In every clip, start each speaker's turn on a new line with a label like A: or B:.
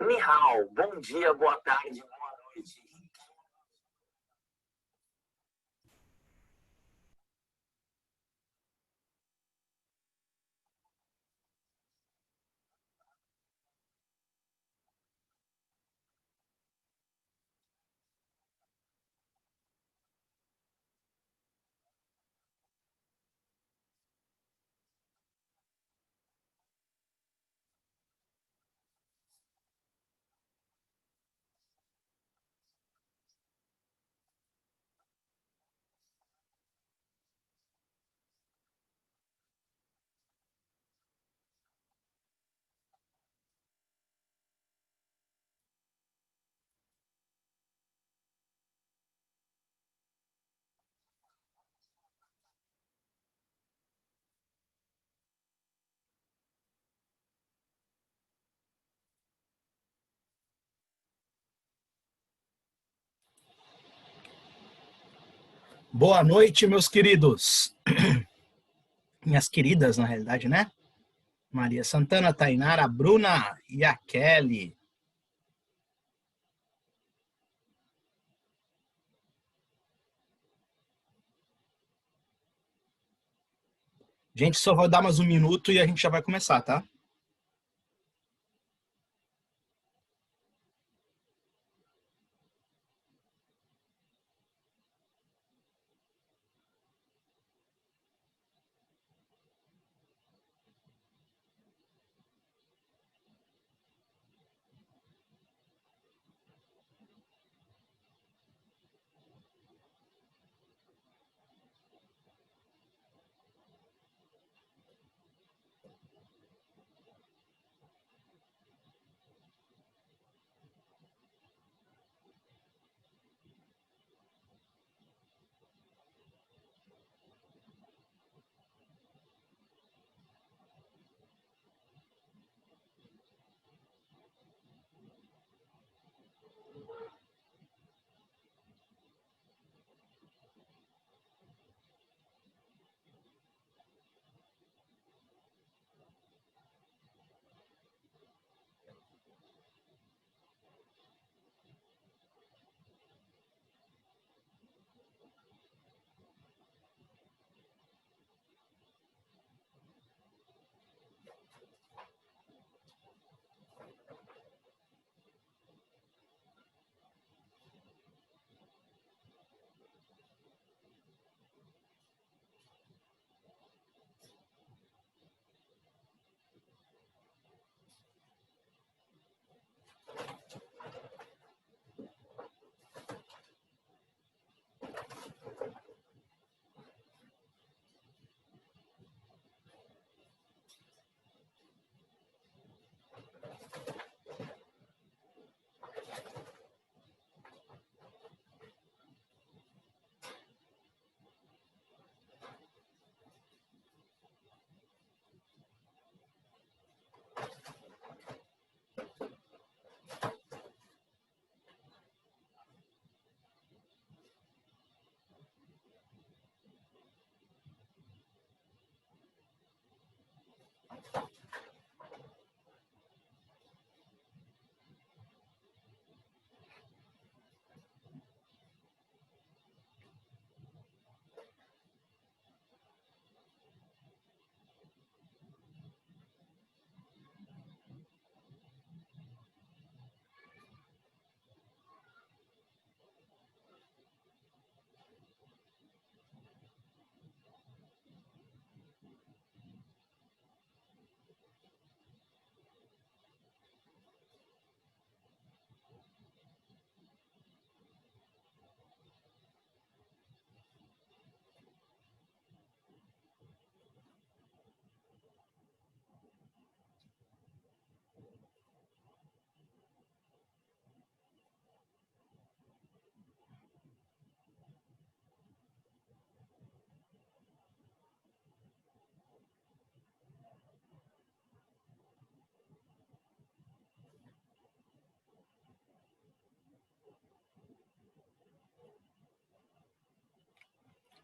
A: Ni hao, bom dia, boa tarde, boa noite.
B: Boa noite, meus queridos. Minhas queridas, na realidade, né? Maria Santana, Tainara, Bruna e a Kelly. Gente, só vou dar mais um minuto e a gente já vai começar, tá?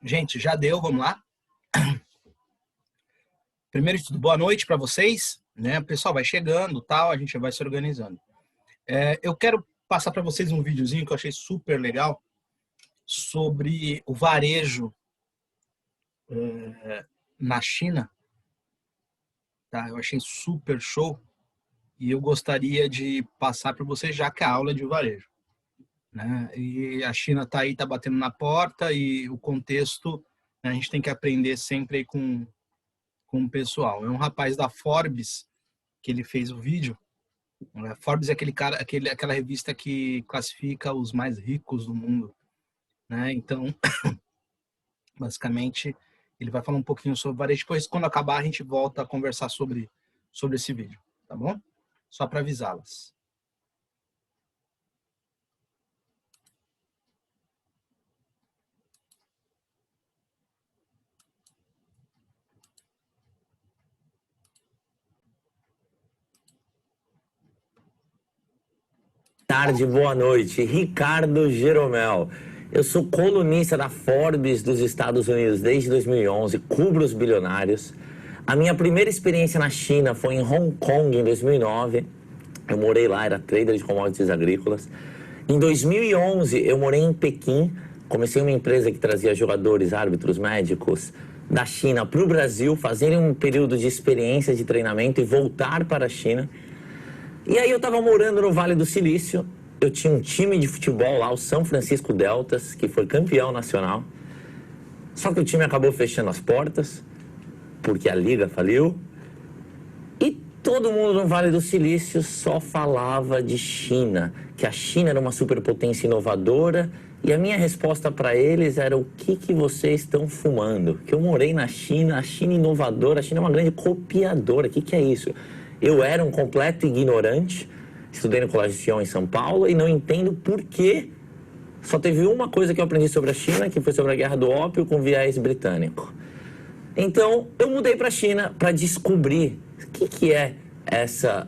B: Gente, já deu, vamos lá. Primeiro de tudo, boa noite para vocês, né? O pessoal vai chegando, tal, a gente vai se organizando. Eu quero passar para vocês um videozinho que eu achei super legal sobre o varejo na China. Tá? Eu achei super show e eu gostaria de passar para vocês, já que a aula é de varejo, né? E a China está aí, está batendo na porta, e o contexto, né, a gente tem que aprender sempre aí com o pessoal. É um rapaz da Forbes que ele fez o vídeo. Forbes é aquele cara, aquela revista que classifica os mais ricos do mundo, né? Então, basicamente, ele vai falar um pouquinho sobre varejo. Depois, quando acabar, a gente volta a conversar sobre esse vídeo, tá bom? Só para avisá-las.
C: Tarde, boa noite. Ricardo Jeromel. Eu sou colunista da Forbes dos Estados Unidos desde 2011, cubro os bilionários. A minha primeira experiência na China foi em Hong Kong em 2009. Eu morei lá, era trader de commodities agrícolas. Em 2011, eu morei em Pequim. Comecei uma empresa que trazia jogadores, árbitros, médicos da China para o Brasil, fazerem um período de experiência, de treinamento e voltar para a China. E aí eu estava morando no Vale do Silício, eu tinha um time de futebol lá, o São Francisco Deltas, que foi campeão nacional. Só que o time acabou fechando as portas, porque a liga faliu. E todo mundo no Vale do Silício só falava de China, que a China era uma superpotência inovadora. E a minha resposta para eles era: o que vocês estão fumando? Que eu morei na China, a China inovadora, a China é uma grande copiadora, o que é isso? Eu era um completo ignorante, estudei no Colégio Sion em São Paulo e não entendo por que só teve uma coisa que eu aprendi sobre a China, que foi sobre a Guerra do Ópio com viés britânico. Então, eu mudei para a China para descobrir o que é essa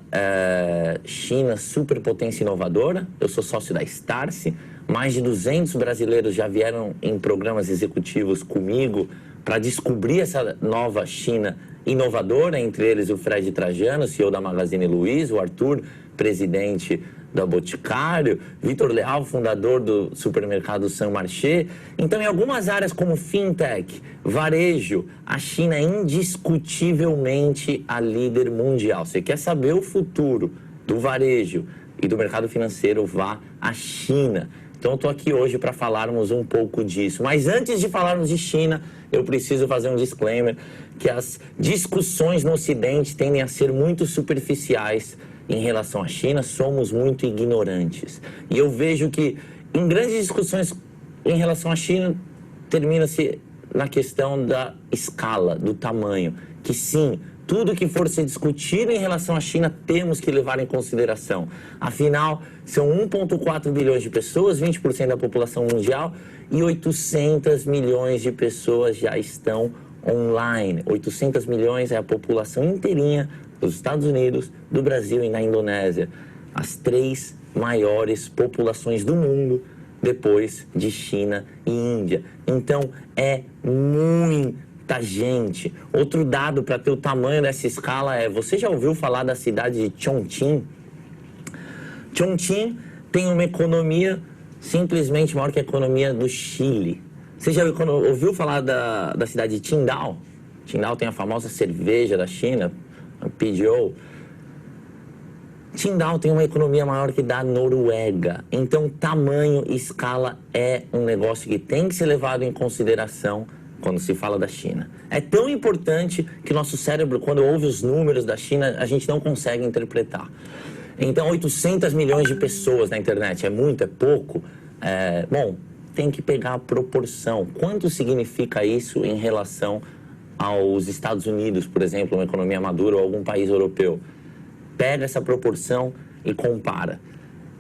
C: China superpotência inovadora. Eu sou sócio da Starse, mais de 200 brasileiros já vieram em programas executivos comigo para descobrir essa nova China inovadora, entre eles o Fred Trajano, CEO da Magazine Luiza, o Arthur, presidente da Boticário, Vitor Leal, fundador do supermercado Saint Marché. Então, em algumas áreas como fintech, varejo, a China é indiscutivelmente a líder mundial. Você quer saber o futuro do varejo e do mercado financeiro, vá à China. Então, eu estou aqui hoje para falarmos um pouco disso. Mas antes de falarmos de China, eu preciso fazer um disclaimer que as discussões no Ocidente tendem a ser muito superficiais em relação à China. Somos muito ignorantes. E eu vejo que em grandes discussões em relação à China, termina-se na questão da escala, do tamanho. Que sim, tudo que for se discutir em relação à China, temos que levar em consideração. Afinal, são 1,4 bilhões de pessoas, 20% da população mundial, e 800 milhões de pessoas já estão online. 800 milhões é a população inteirinha dos Estados Unidos, do Brasil e da Indonésia. As 3 maiores populações do mundo, depois de China e Índia. Então, é muita gente. Outro dado para ter o tamanho dessa escala é: você já ouviu falar da cidade de Chongqing? Chongqing tem uma economia simplesmente maior que a economia do Chile. Você já ouviu falar da cidade de Qingdao? Qingdao tem a famosa cerveja da China, a PGO. Qingdao tem uma economia maior que da Noruega. Então, tamanho e escala é um negócio que tem que ser levado em consideração quando se fala da China. É tão importante que nosso cérebro, quando ouve os números da China, a gente não consegue interpretar. Então, 800 milhões de pessoas na internet, é muito, é pouco? Bom, tem que pegar a proporção. Quanto significa isso em relação aos Estados Unidos, por exemplo, uma economia madura, ou algum país europeu? Pega essa proporção e compara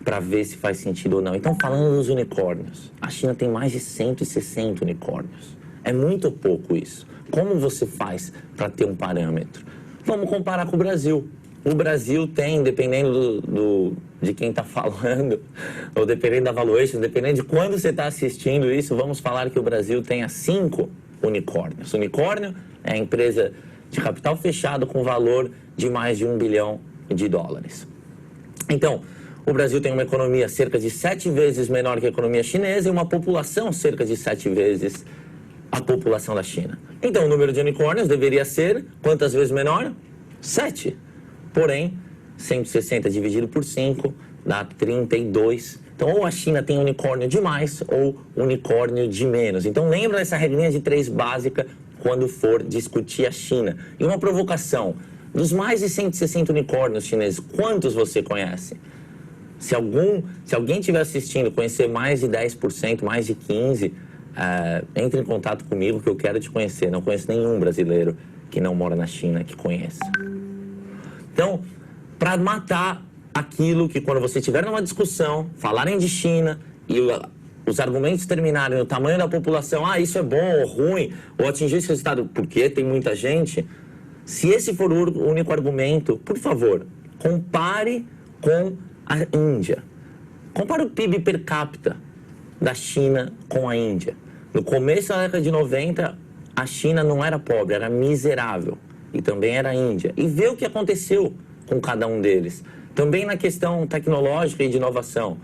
C: para ver se faz sentido ou não. Então, falando dos unicórnios, a China tem mais de 160 unicórnios. É muito pouco isso. Como você faz para ter um parâmetro? Vamos comparar com o Brasil. O Brasil tem, dependendo de quem está falando, ou dependendo da valuation, dependendo de quando você está assistindo isso, vamos falar que o Brasil tenha 5 unicórnios. Unicórnio é a empresa de capital fechado com valor de mais de $1 bilhão. Então, O Brasil tem uma economia cerca de 7 vezes menor que a economia chinesa e uma população cerca de 7 vezes a população da China. Então, o número de unicórnios deveria ser quantas vezes menor? 7. Porém, 160 dividido por 5 dá 32. Então, ou a China tem unicórnio de mais ou unicórnio de menos. Então, lembra dessa regrinha de 3 básica quando for discutir a China. E uma provocação, dos mais de 160 unicórnios chineses, quantos você conhece? Se alguém estiver assistindo, conhecer mais de 10%, mais de 15%, entre em contato comigo que eu quero te conhecer. Não conheço nenhum brasileiro que não mora na China que conheça. Então, para matar aquilo que quando você estiver numa discussão, falarem de China e os argumentos terminarem no tamanho da população, isso é bom ou ruim, ou atingir esse resultado porque tem muita gente, se esse for o único argumento, por favor, compare com a Índia. Compare o PIB per capita da China com a Índia. No começo da década de 90, a China não era pobre, era miserável. E também era a Índia. E vê o que aconteceu com cada um deles. Também na questão tecnológica e de inovação.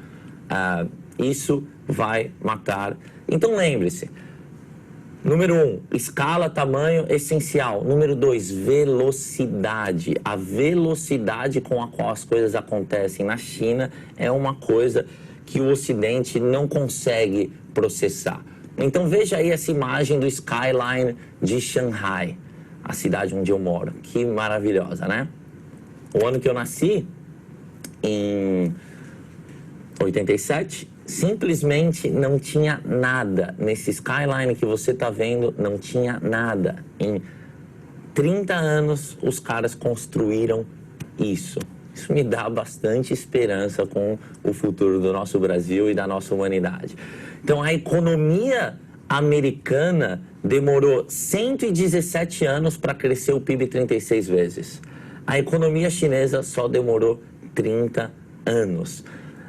C: Isso vai matar. Então lembre-se. Número 1, escala, tamanho, essencial. Número 2, velocidade. A velocidade com a qual as coisas acontecem na China é uma coisa que o Ocidente não consegue processar. Então veja aí essa imagem do skyline de Shanghai, a cidade onde eu moro. Que maravilhosa, né? O ano que eu nasci, em 87, simplesmente não tinha nada. Nesse skyline que você está vendo, não tinha nada. Em 30 anos, os caras construíram isso. Isso me dá bastante esperança com o futuro do nosso Brasil e da nossa humanidade. Então, a economia americana demorou 117 anos para crescer o PIB 36 vezes. A economia chinesa só demorou 30 anos.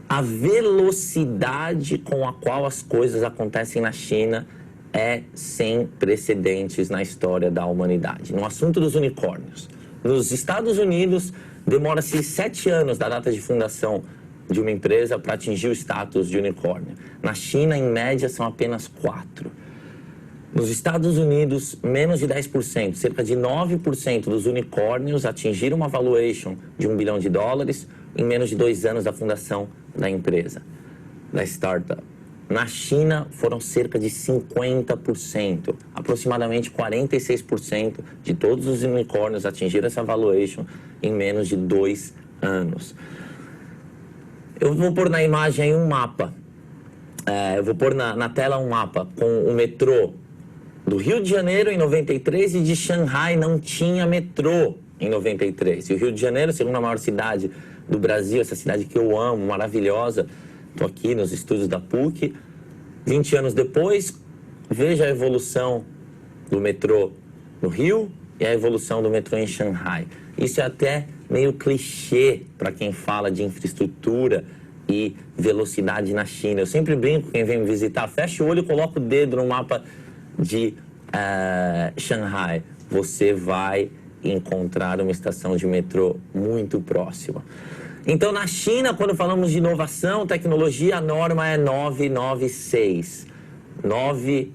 C: A velocidade com a qual as coisas acontecem na China é sem precedentes na história da humanidade. No assunto dos unicórnios, nos Estados Unidos, demora-se 7 anos da data de fundação de uma empresa para atingir o status de unicórnio. Na China, em média, são apenas 4. Nos Estados Unidos, menos de 10%, cerca de 9% dos unicórnios atingiram uma valuation de $1 bilhão em menos de 2 anos da fundação da empresa, da startup. Na China, foram cerca de 50%, aproximadamente 46% de todos os unicórnios atingiram essa valuation em menos de 2 anos. Eu vou pôr na imagem aí um mapa. Eu vou pôr na tela um mapa com o metrô do Rio de Janeiro em 93 e de Xangai não tinha metrô em 93. E o Rio de Janeiro, segunda maior cidade do Brasil, essa cidade que eu amo, maravilhosa. Estou aqui nos estúdios da PUC. 20 anos depois, veja a evolução do metrô no Rio e a evolução do metrô em Xangai. Isso é até meio clichê para quem fala de infraestrutura e velocidade na China. Eu sempre brinco, quem vem me visitar, fecha o olho e coloca o dedo no mapa de Xangai. Você vai encontrar uma estação de metrô muito próxima. Então, na China, quando falamos de inovação, tecnologia, a norma é 996. 9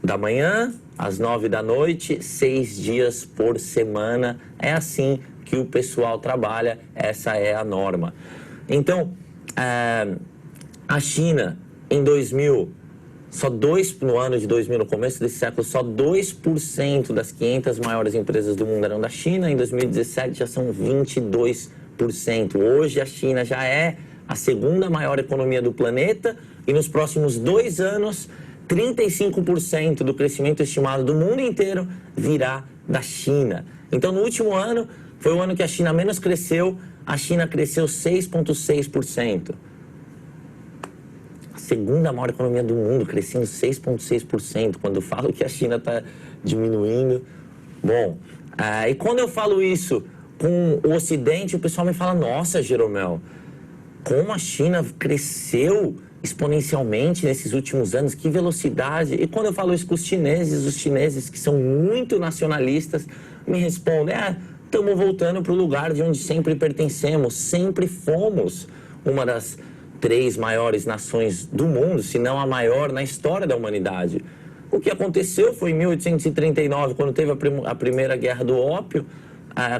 C: da manhã às 9 da noite, 6 dias por semana. É assim que o pessoal trabalha, essa é a norma. Então, a China, em 2000, no ano de 2000, no começo desse século, só 2% das 500 maiores empresas do mundo eram da China. Em 2017, já são 22%. Hoje, a China já é a segunda maior economia do planeta e nos próximos 2 anos, 35% do crescimento estimado do mundo inteiro virá da China. Então, no último ano, foi o ano que a China menos cresceu, a China cresceu 6,6%. A segunda maior economia do mundo, crescendo 6,6%. Quando eu falo que a China está diminuindo. Bom, e quando eu falo isso com o Ocidente, o pessoal me fala, nossa, Jeromel, como a China cresceu exponencialmente nesses últimos anos, que velocidade. E quando eu falo isso com os chineses que são muito nacionalistas, me respondem, estamos voltando para o lugar de onde sempre pertencemos, sempre fomos uma das 3 maiores nações do mundo, se não a maior na história da humanidade. O que aconteceu foi em 1839, quando teve a primeira guerra do ópio,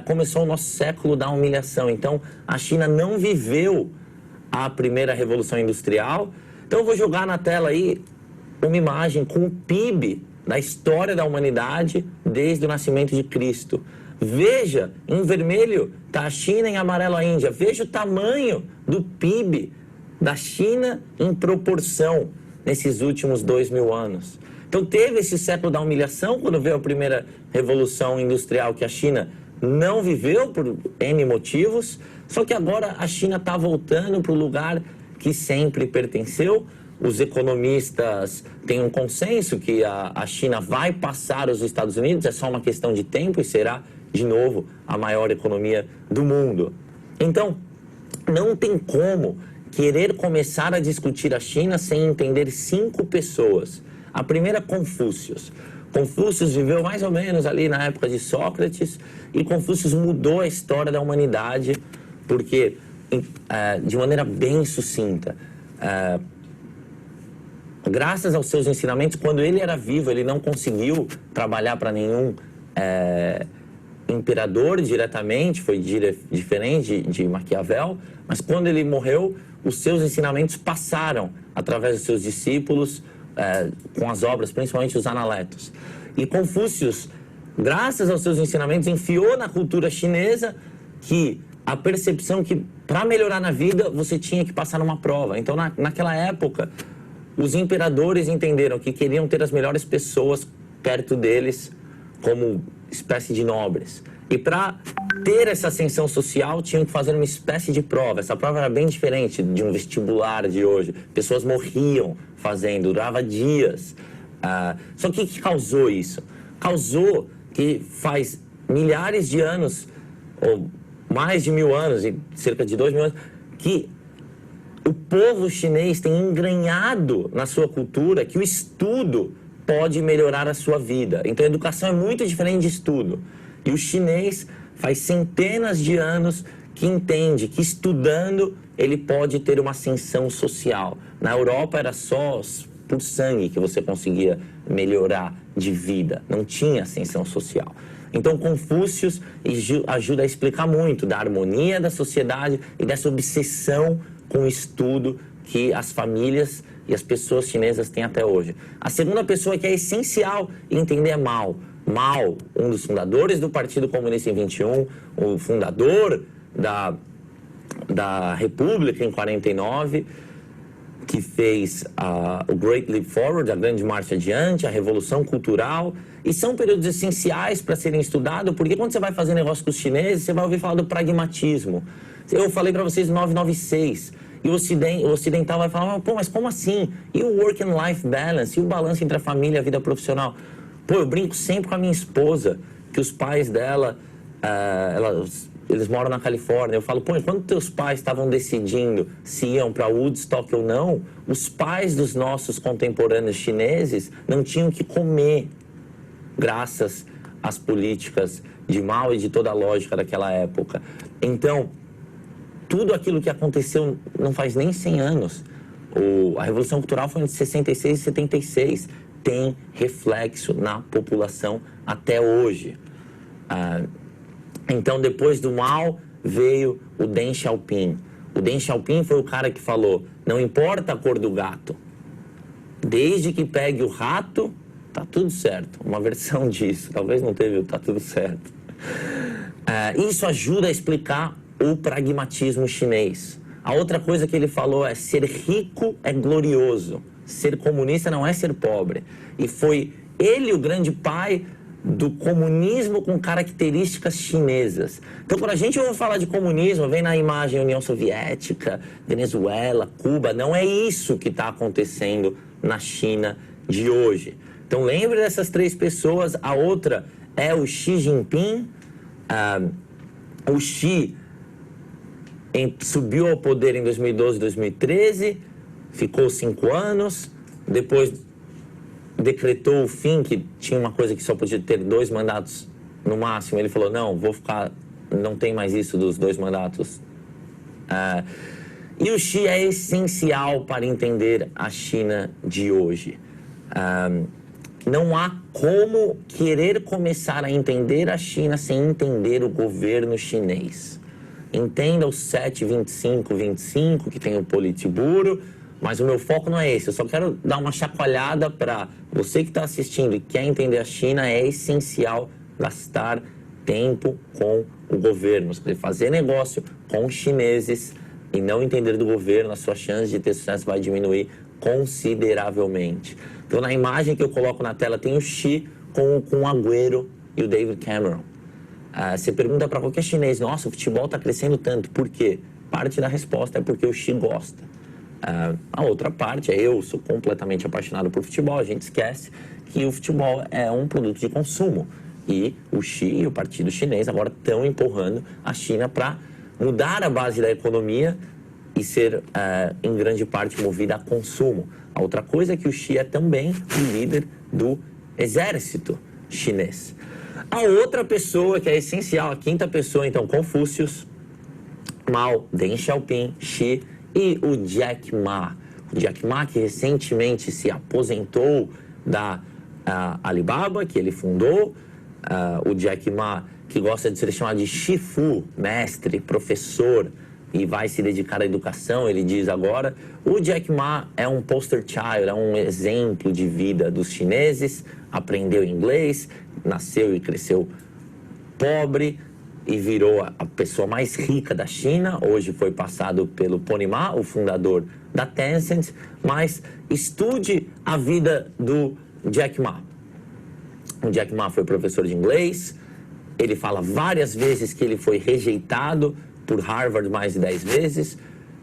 C: começou o nosso século da humilhação. Então, a China não viveu a primeira revolução industrial. Então, eu vou jogar na tela aí uma imagem com o PIB da história da humanidade desde o nascimento de Cristo. Veja, em vermelho está a China, em amarelo a Índia. Veja o tamanho do PIB da China em proporção nesses últimos 2000 anos. Então teve esse século da humilhação, quando veio a primeira revolução industrial, que a China não viveu por N motivos, só que agora a China está voltando para o lugar que sempre pertenceu. Os economistas têm um consenso que a China vai passar os Estados Unidos, é só uma questão de tempo e será, de novo, a maior economia do mundo. Então, não tem como querer começar a discutir a China sem entender 5 pessoas. A primeira, Confúcio. Confúcio viveu mais ou menos ali na época de Sócrates e Confúcio mudou a história da humanidade porque, de maneira bem sucinta, graças aos seus ensinamentos, quando ele era vivo, ele não conseguiu trabalhar para nenhum imperador diretamente, foi diferente de Maquiavel, mas quando ele morreu, os seus ensinamentos passaram através dos seus discípulos, com as obras, principalmente os Analetos. E Confúcio, graças aos seus ensinamentos, enfiou na cultura chinesa que a percepção que para melhorar na vida você tinha que passar numa prova. Então, naquela época, os imperadores entenderam que queriam ter as melhores pessoas perto deles como espécie de nobres. E para ter essa ascensão social, tinham que fazer uma espécie de prova. Essa prova era bem diferente de um vestibular de hoje. Pessoas morriam fazendo, durava dias. Só que o que causou isso? Causou que faz milhares de anos, ou mais de 1000 anos, e cerca de 2000 anos, que o povo chinês tem engranhado na sua cultura que o estudo pode melhorar a sua vida. Então, a educação é muito diferente de estudo. E o chinês faz centenas de anos que entende que estudando ele pode ter uma ascensão social. Na Europa era só por sangue que você conseguia melhorar de vida, não tinha ascensão social. Então Confúcio ajuda a explicar muito da harmonia da sociedade e dessa obsessão com o estudo que as famílias e as pessoas chinesas têm até hoje. A segunda pessoa que é essencial entender é Mao. Mao, um dos fundadores do Partido Comunista em 21, o fundador da República em 49, que fez o Great Leap Forward, a Grande Marcha Adiante, a Revolução Cultural, e são períodos essenciais para serem estudados, porque quando você vai fazer negócio com os chineses, você vai ouvir falar do pragmatismo. Eu falei para vocês 996, e o ocidental vai falar, pô, mas como assim? E o work and life balance, e o balanço entre a família e a vida profissional? Pô, eu brinco sempre com a minha esposa, que os pais dela, eles moram na Califórnia. Eu falo, pô, enquanto teus pais estavam decidindo se iam para Woodstock ou não, os pais dos nossos contemporâneos chineses não tinham que comer, graças às políticas de Mao e de toda a lógica daquela época. Então, tudo aquilo que aconteceu não faz nem 100 anos. A Revolução Cultural foi entre 66 e 76. Tem reflexo na população até hoje. Então, depois do Mao, veio o Deng Xiaoping. O Deng Xiaoping foi o cara que falou, não importa a cor do gato, desde que pegue o rato, tá tudo certo. Uma versão disso, talvez não teve o tá tudo certo. Isso ajuda a explicar o pragmatismo chinês. A outra coisa que ele falou é, ser rico é glorioso, ser comunista não é ser pobre. E foi ele o grande pai do comunismo com características chinesas. Então, quando a gente ouve falar de comunismo, vem na imagem União Soviética, Venezuela, Cuba, não é isso que está acontecendo na China de hoje. Então, lembre dessas 3 pessoas. A outra é o Xi Jinping. O Xi subiu ao poder em 2012, 2013, ficou 5 anos, depois decretou o fim, que tinha uma coisa que só podia ter 2 mandatos no máximo. Ele falou, não, vou ficar, não tem mais isso dos 2 mandatos. E o Xi é essencial para entender a China de hoje. Não há como querer começar a entender a China sem entender o governo chinês. Entenda o 72525, que tem o Politburo, mas o meu foco não é esse. Eu só quero dar uma chacoalhada para você que está assistindo e quer entender a China. É essencial gastar tempo com o governo, fazer negócio com os chineses e não entender do governo, a sua chance de ter sucesso vai diminuir consideravelmente. Então, na imagem que eu coloco na tela, tem o Xi com o Agüero e o David Cameron. Você pergunta para qualquer chinês, nossa, o futebol está crescendo tanto, por quê? Parte da resposta é porque o Xi gosta. A outra parte é eu sou completamente apaixonado por futebol, a gente esquece que o futebol é um produto de consumo. E o Xi e o Partido Chinês agora estão empurrando a China para mudar a base da economia e ser, em grande parte, movida a consumo. A outra coisa é que o Xi é também o líder do exército chinês. A outra pessoa que é essencial, a quinta pessoa, então, Confúcio, Mao, Deng Xiaoping, Xi e o Jack Ma. O Jack Ma, que recentemente se aposentou da Alibaba, que ele fundou. O Jack Ma, que gosta de ser chamado de Shifu, mestre, professor, e vai se dedicar à educação, ele diz agora. O Jack Ma é um poster child, é um exemplo de vida dos chineses, aprendeu inglês, nasceu e cresceu pobre e virou a pessoa mais rica da China. Hoje foi passado pelo Pony Ma, o fundador da Tencent, mas estude a vida do Jack Ma. O Jack Ma foi professor de inglês, ele fala várias vezes que ele foi rejeitado por Harvard mais de 10 vezes,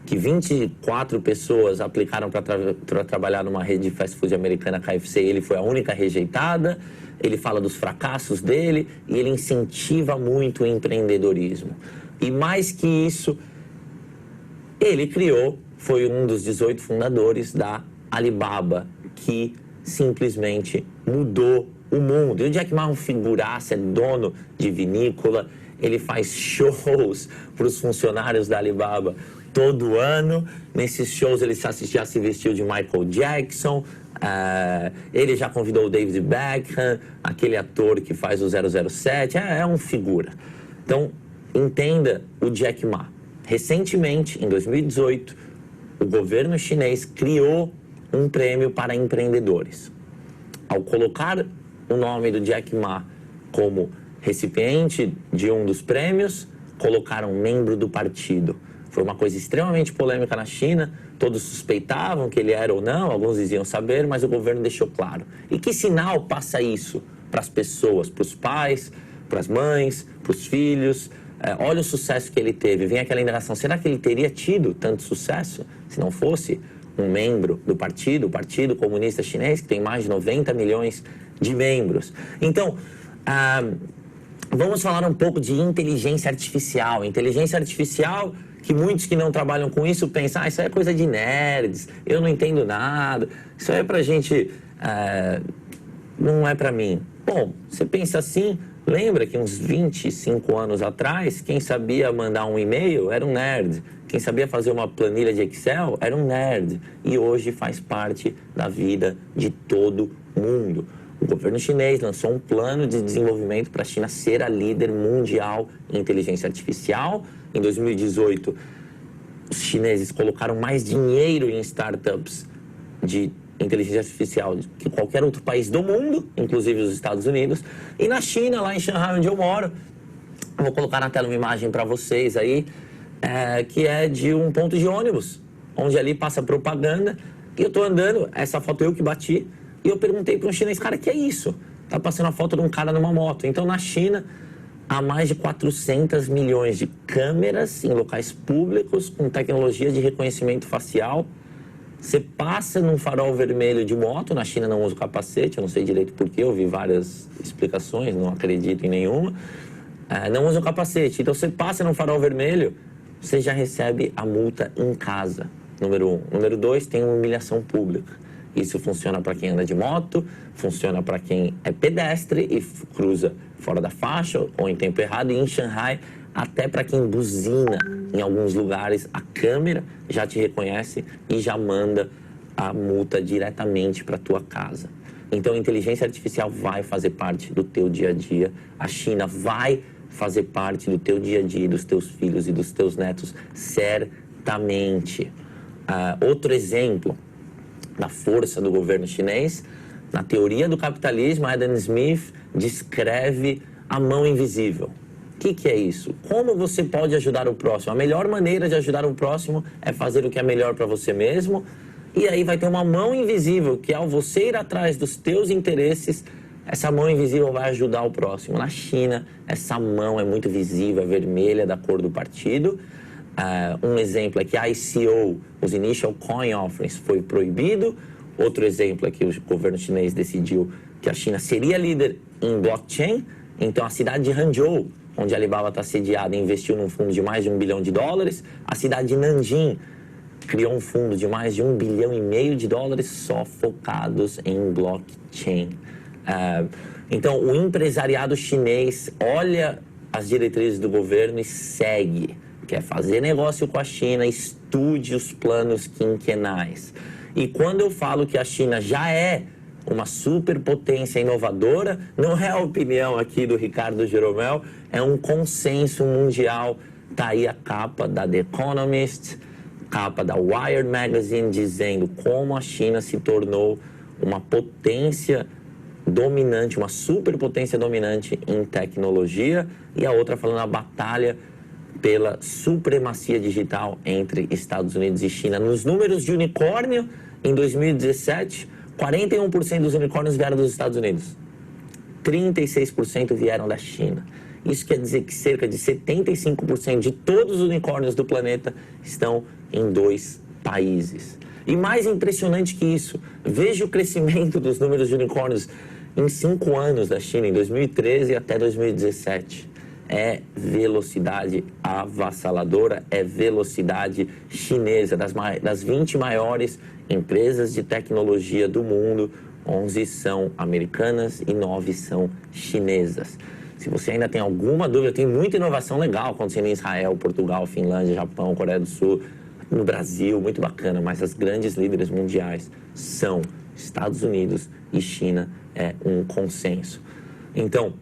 C: que 24 pessoas aplicaram para trabalhar numa rede de fast food americana, KFC, ele foi a única rejeitada. Ele fala dos fracassos dele e ele incentiva muito o empreendedorismo. E mais que isso, ele foi um dos 18 fundadores da Alibaba, que simplesmente mudou o mundo. E o Jack Ma é um figuraça, é dono de vinícola, ele faz shows para os funcionários da Alibaba todo ano. Nesses shows ele já se vestiu de Michael Jackson, ele já convidou o David Beckham, aquele ator que faz o 007, é um figura. Então, entenda o Jack Ma. Recentemente, em 2018, o governo chinês criou um prêmio para empreendedores. Ao colocar o nome do Jack Ma como recipiente de um dos prêmios, colocaram um membro do partido. Foi uma coisa extremamente polêmica na China, todos suspeitavam que ele era ou não, alguns diziam saber, mas o governo deixou claro. E que sinal passa isso para as pessoas, para os pais, para as mães, para os filhos? Olha o sucesso que ele teve. Vem aquela indagação, será que ele teria tido tanto sucesso se não fosse um membro do partido, o Partido Comunista Chinês, que tem mais de 90 milhões de membros? Então, vamos falar um pouco de inteligência artificial. Inteligência artificial, que muitos que não trabalham com isso pensam, isso aí é coisa de nerds, eu não entendo nada, isso aí é pra gente, não é pra mim. Bom, você pensa assim, lembra que uns 25 anos atrás, quem sabia mandar um e-mail era um nerd, quem sabia fazer uma planilha de Excel era um nerd, e hoje faz parte da vida de todo mundo. O governo chinês lançou um plano de desenvolvimento para a China ser a líder mundial em inteligência artificial. Em 2018, os chineses colocaram mais dinheiro em startups de inteligência artificial que qualquer outro país do mundo, inclusive os Estados Unidos. E na China, lá em Shanghai, onde eu moro, eu vou colocar na tela uma imagem para vocês aí, que é de um ponto de ônibus, onde ali passa propaganda. E eu estou andando, essa foto eu que bati, e eu perguntei para um chinês, cara, que é isso? Tá passando a foto de um cara numa moto. Então, na China, há mais de 400 milhões de câmeras em locais públicos com tecnologia de reconhecimento facial. Você passa num farol vermelho de moto, na China não usa o capacete, eu não sei direito porquê, eu vi várias explicações, não acredito em nenhuma. Não usa o capacete, então você passa num farol vermelho, você já recebe a multa em casa, número 1. Número 2, tem uma humilhação pública. Isso funciona para quem anda de moto, funciona para quem é pedestre e cruza fora da faixa ou em tempo errado. E em Shanghai, até para quem buzina em alguns lugares, a câmera já te reconhece e já manda a multa diretamente para tua casa. Então, a inteligência artificial vai fazer parte do teu dia a dia. A China vai fazer parte do teu dia a dia, dos teus filhos e dos teus netos, certamente. Outro exemplo da força do governo chinês, na teoria do capitalismo, Adam Smith descreve a mão invisível. O que é isso? Como você pode ajudar o próximo? A melhor maneira de ajudar o próximo é fazer o que é melhor para você mesmo. E aí vai ter uma mão invisível, que ao você ir atrás dos teus interesses, essa mão invisível vai ajudar o próximo. Na China, essa mão é muito visível, é vermelha, da cor do partido. Um exemplo é que a ICO, os Initial Coin Offerings, foi proibido. Outro exemplo é que o governo chinês decidiu que a China seria líder em blockchain. Então, a cidade de Hangzhou, onde a Alibaba está sediada, investiu num fundo de mais de $1 bilhão. A cidade de Nanjing criou um fundo de mais de $1,5 bilhão só focados em blockchain. Então, o empresariado chinês olha as diretrizes do governo e segue. Quer fazer negócio com a China, estude os planos quinquenais. E quando eu falo que a China já é uma superpotência inovadora, não é a opinião aqui do Ricardo Jeromel, é um consenso mundial. Está aí a capa da The Economist, capa da Wired Magazine, dizendo como a China se tornou uma potência dominante, uma superpotência dominante em tecnologia, e a outra falando a batalha pela supremacia digital entre Estados Unidos e China. Nos números de unicórnio, em 2017, 41% dos unicórnios vieram dos Estados Unidos, 36% vieram da China. Isso quer dizer que cerca de 75% de todos os unicórnios do planeta estão em 2 países. E mais impressionante que isso, veja o crescimento dos números de unicórnios em 5 anos da China, em 2013 até 2017. É velocidade avassaladora, é velocidade chinesa. Das 20 maiores empresas de tecnologia do mundo, 11 são americanas e 9 são chinesas. Se você ainda tem alguma dúvida, tem muita inovação legal acontecendo em Israel, Portugal, Finlândia, Japão, Coreia do Sul, no Brasil, muito bacana, mas as grandes líderes mundiais são Estados Unidos e China, é um consenso. Então,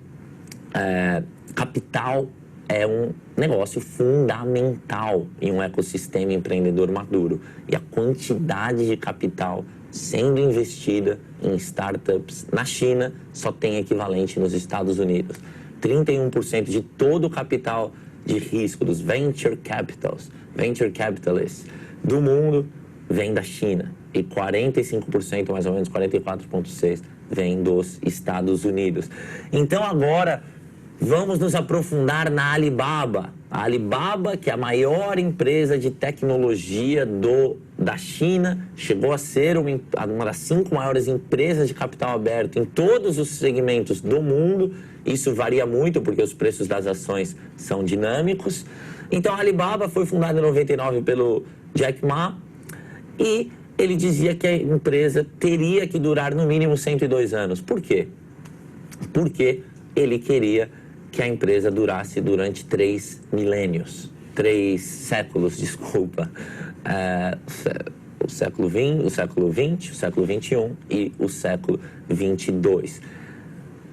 C: capital é um negócio fundamental em um ecossistema empreendedor maduro. E a quantidade de capital sendo investida em startups na China só tem equivalente nos Estados Unidos. 31% de todo o capital de risco dos venture capitalists do mundo vem da China. E 45%, mais ou menos 44,6%, vem dos Estados Unidos. Então agora vamos nos aprofundar na Alibaba. A Alibaba, que é a maior empresa de tecnologia da China, chegou a ser uma das 5 maiores empresas de capital aberto em todos os segmentos do mundo. Isso varia muito porque os preços das ações são dinâmicos. Então a Alibaba foi fundada em 99 pelo Jack Ma e ele dizia que a empresa teria que durar no mínimo 102 anos. Por quê? Porque ele queria que a empresa durasse durante 3 milênios, 3 séculos, desculpa. O século XX, o século XX, o século XXI e o século XXII.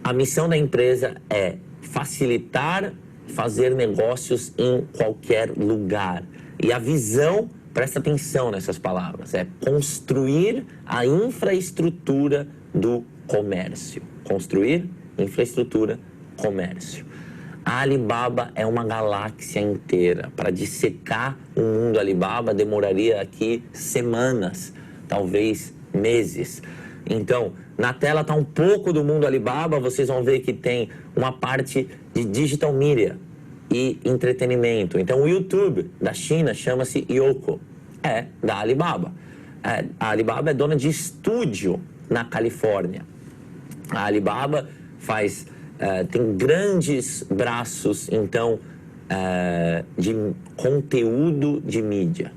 C: A missão da empresa é facilitar fazer negócios em qualquer lugar. E a visão, presta atenção nessas palavras, é construir a infraestrutura do comércio. Construir infraestrutura, comércio. A Alibaba é uma galáxia inteira. Para dissecar o mundo Alibaba demoraria aqui semanas, talvez meses. Então, na tela está um pouco do mundo Alibaba, vocês vão ver que tem uma parte de digital media e entretenimento. Então, o YouTube da China chama-se Youku, é da Alibaba. A Alibaba é dona de estúdio na Califórnia. A Alibaba tem grandes braços, então, de conteúdo de mídia.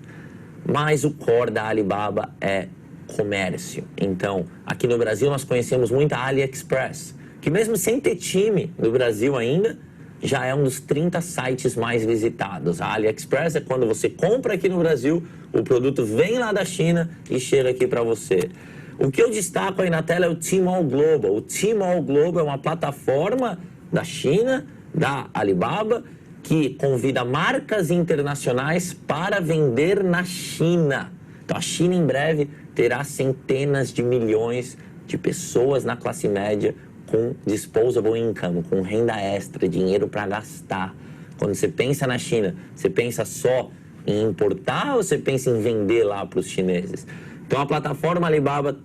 C: Mas o core da Alibaba é comércio. Então, aqui no Brasil nós conhecemos muito a AliExpress, que mesmo sem ter time no Brasil ainda, já é um dos 30 sites mais visitados. A AliExpress é quando você compra aqui no Brasil, o produto vem lá da China e chega aqui para você. O que eu destaco aí na tela é o Tmall Global. O Tmall Global é uma plataforma da China, da Alibaba, que convida marcas internacionais para vender na China. Então a China em breve terá centenas de milhões de pessoas na classe média com disposable income, com renda extra, dinheiro para gastar. Quando você pensa na China, você pensa só em importar ou você pensa em vender lá para os chineses? Então a plataforma Alibaba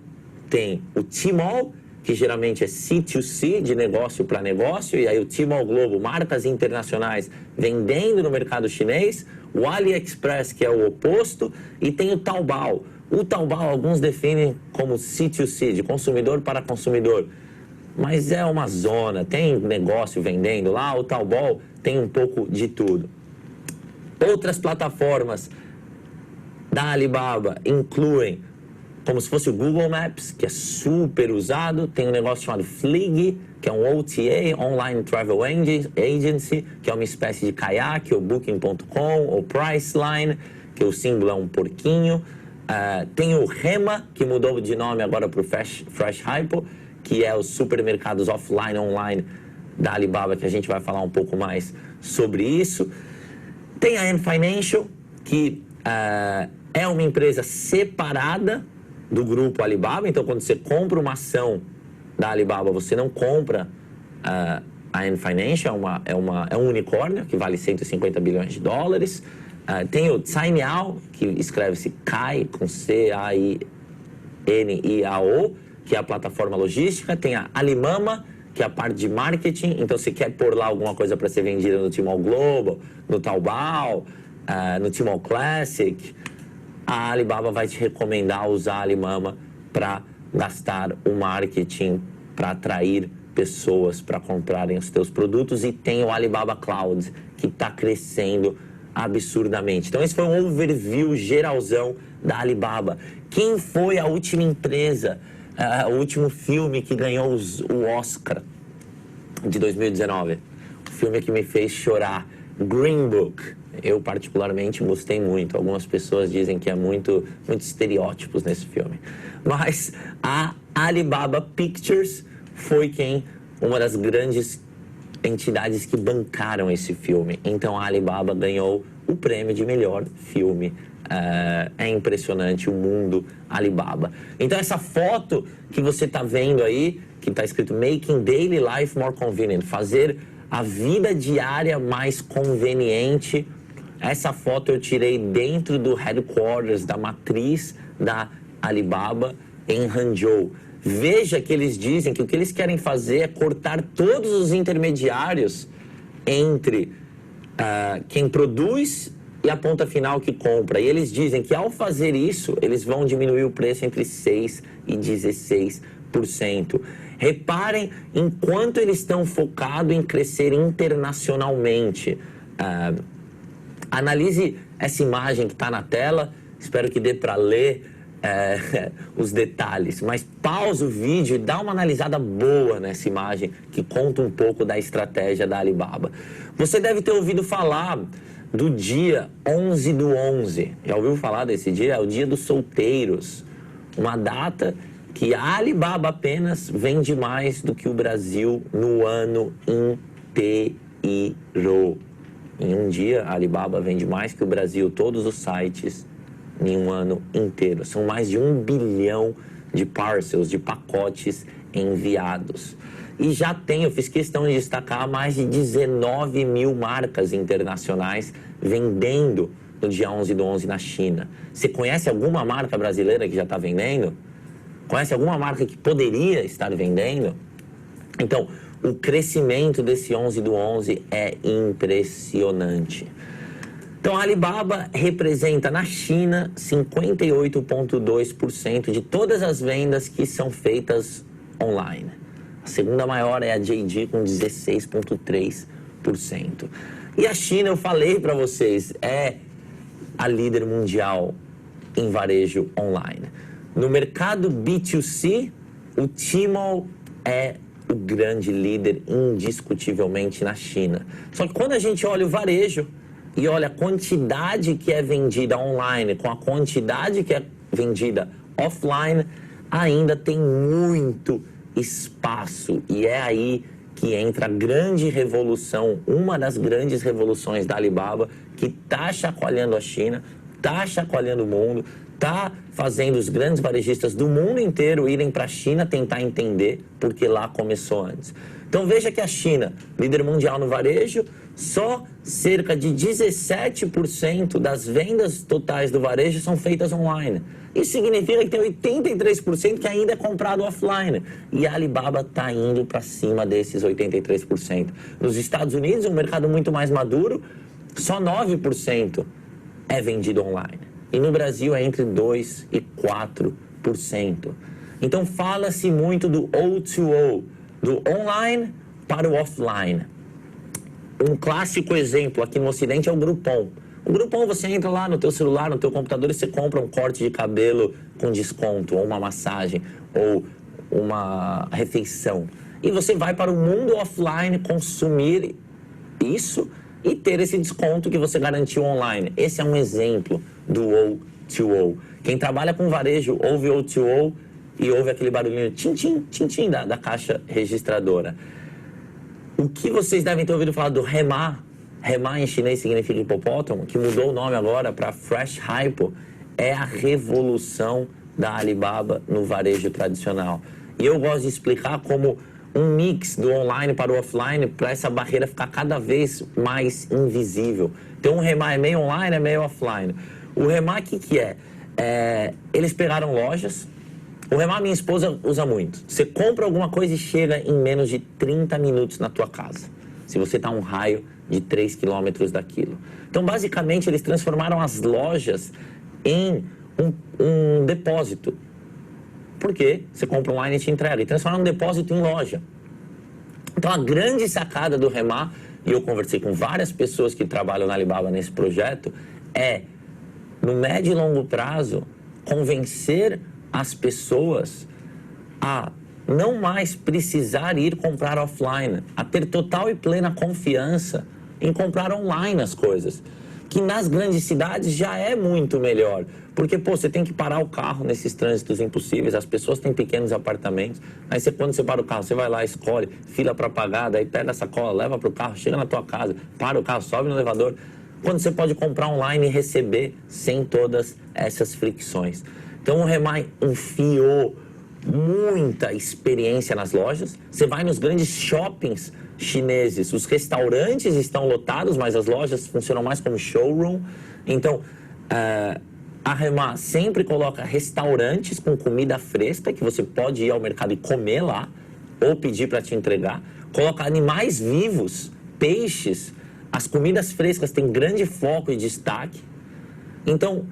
C: tem o Tmall, que geralmente é C2C, de negócio para negócio, e aí o Tmall Global, marcas internacionais vendendo no mercado chinês, o AliExpress, que é o oposto, e tem o Taobao. O Taobao, alguns definem como C2C, de consumidor para consumidor, mas é uma zona, tem negócio vendendo lá, o Taobao tem um pouco de tudo. Outras plataformas da Alibaba incluem como se fosse o Google Maps, que é super usado. Tem um negócio chamado Flig, que é um OTA, Online Travel Agency, que é uma espécie de kayak, ou Booking.com, ou Priceline, que o símbolo é um porquinho. Tem o Rema, que mudou de nome agora para o Fresh Hypo, que é os supermercados offline, online da Alibaba, que a gente vai falar um pouco mais sobre isso. Tem a Ant Financial, que é uma empresa separada do grupo Alibaba. Então, quando você compra uma ação da Alibaba, você não compra a Ant Financial, é um unicórnio que vale 150 bilhões de dólares. Tem o Cainiao, que escreve-se Cai, com C-A-I-N-I-A-O, que é a plataforma logística. Tem a Alimama, que é a parte de marketing. Então, se quer pôr lá alguma coisa para ser vendida no Tmall Global, no Taobao, no Tmall Classic, a Alibaba vai te recomendar usar a Alimama para gastar o marketing, para atrair pessoas para comprarem os teus produtos. E tem o Alibaba Cloud, que está crescendo absurdamente. Então esse foi um overview geralzão da Alibaba. Quem foi a última empresa, o último filme que ganhou o Oscar de 2019? O filme que me fez chorar, Green Book. Eu particularmente gostei muito. Algumas pessoas dizem que é muito estereótipos nesse filme. Mas a Alibaba Pictures foi uma das grandes entidades que bancaram esse filme. Então a Alibaba ganhou o prêmio de melhor filme. É impressionante o mundo Alibaba. Então essa foto que você está vendo aí, que está escrito Making Daily Life More Convenient, fazer a vida diária mais conveniente. Essa foto eu tirei dentro do headquarters, da matriz da Alibaba em Hangzhou. Veja que eles dizem que o que eles querem fazer é cortar todos os intermediários entre quem produz e a ponta final que compra. E eles dizem que ao fazer isso, eles vão diminuir o preço entre 6% e 16%. Reparem em quanto eles estão focados em crescer internacionalmente. Analise essa imagem que está na tela, espero que dê para ler os detalhes, mas pausa o vídeo e dá uma analisada boa nessa imagem que conta um pouco da estratégia da Alibaba. Você deve ter ouvido falar do dia 11/11. Já ouviu falar desse dia? É o dia dos solteiros, uma data que a Alibaba apenas vende mais do que o Brasil no ano inteiro. Em um dia, a Alibaba vende mais que o Brasil, todos os sites, em um ano inteiro. São mais de 1 bilhão de parcels, de pacotes enviados. E já eu fiz questão de destacar mais de 19 mil marcas internacionais vendendo no dia 11/11 na China. Você conhece alguma marca brasileira que já está vendendo? Conhece alguma marca que poderia estar vendendo? Então, o crescimento desse 11/11 é impressionante. Então, a Alibaba representa na China 58,2% de todas as vendas que são feitas online. A segunda maior é a JD com 16,3%. E a China, eu falei para vocês, é a líder mundial em varejo online. No mercado B2C, o Tmall é o grande líder indiscutivelmente na China. Só que quando a gente olha o varejo e olha a quantidade que é vendida online com a quantidade que é vendida offline, ainda tem muito espaço. E é aí que entra a grande revolução, uma das grandes revoluções da Alibaba, que está chacoalhando a China, está chacoalhando o mundo, está fazendo os grandes varejistas do mundo inteiro irem para a China tentar entender, porque lá começou antes. Então veja que a China, líder mundial no varejo, só cerca de 17% das vendas totais do varejo são feitas online. Isso significa que tem 83% que ainda é comprado offline. E a Alibaba está indo para cima desses 83%. Nos Estados Unidos, um mercado muito mais maduro, só 9% é vendido online. E no Brasil é entre 2% e 4%. Então fala-se muito do O2O, do online para o offline. Um clássico exemplo aqui no Ocidente é o Groupon. O Groupon, você entra lá no teu celular, no teu computador e você compra um corte de cabelo com desconto, ou uma massagem, ou uma refeição. E você vai para o mundo offline consumir isso e ter esse desconto que você garantiu online. Esse é um exemplo do O2O. Quem trabalha com varejo ouve O2O e ouve aquele barulhinho tim-tim, tim-tim da caixa registradora. O que vocês devem ter ouvido falar do Hema, Hema em chinês significa hipopótamo, que mudou o nome agora para Fresh Hypo, é a revolução da Alibaba no varejo tradicional. E eu gosto de explicar como um mix do online para o offline, para essa barreira ficar cada vez mais invisível. Então o Hema é meio online, é meio offline. O Hema, o que é? Eles pegaram lojas. O Hema, minha esposa usa muito. Você compra alguma coisa e chega em menos de 30 minutos na tua casa. Se você está a um raio de 3 quilômetros daquilo. Então, basicamente, eles transformaram as lojas em um depósito. Por quê? Você compra online e te entrega. E transformaram um depósito em loja. Então, a grande sacada do Hema, e eu conversei com várias pessoas que trabalham na Alibaba nesse projeto, é, no médio e longo prazo, convencer as pessoas a não mais precisar ir comprar offline, a ter total e plena confiança em comprar online as coisas, que nas grandes cidades já é muito melhor, porque, pô, você tem que parar o carro nesses trânsitos impossíveis, as pessoas têm pequenos apartamentos, aí quando você para o carro, você vai lá, escolhe, fila para pagar, daí pega a sacola, leva para o carro, chega na tua casa, para o carro, sobe no elevador, quando você pode comprar online e receber sem todas essas fricções. Então o Hema enfiou muita experiência nas lojas. Você vai nos grandes shoppings chineses, os restaurantes estão lotados, mas as lojas funcionam mais como showroom. Então a Hema sempre coloca restaurantes com comida fresca, que você pode ir ao mercado e comer lá, ou pedir para te entregar. Coloca animais vivos, peixes, as comidas frescas têm grande foco e destaque. Então,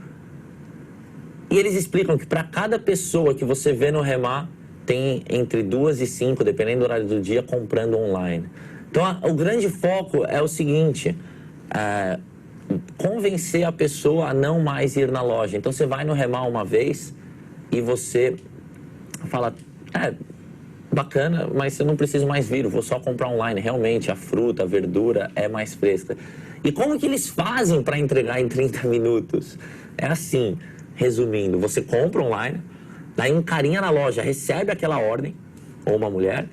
C: e eles explicam que para cada pessoa que você vê no Hema, tem entre 2 e 5, dependendo do horário do dia, comprando online. Então, o grande foco é o seguinte, convencer a pessoa a não mais ir na loja. Então, você vai no Hema uma vez e você fala, bacana, mas eu não preciso mais vir, eu vou só comprar online. Realmente, a fruta, a verdura é mais fresca. E como que eles fazem para entregar em 30 minutos? É assim... Resumindo, você compra online, daí um carinha na loja recebe aquela ordem, ou uma mulher,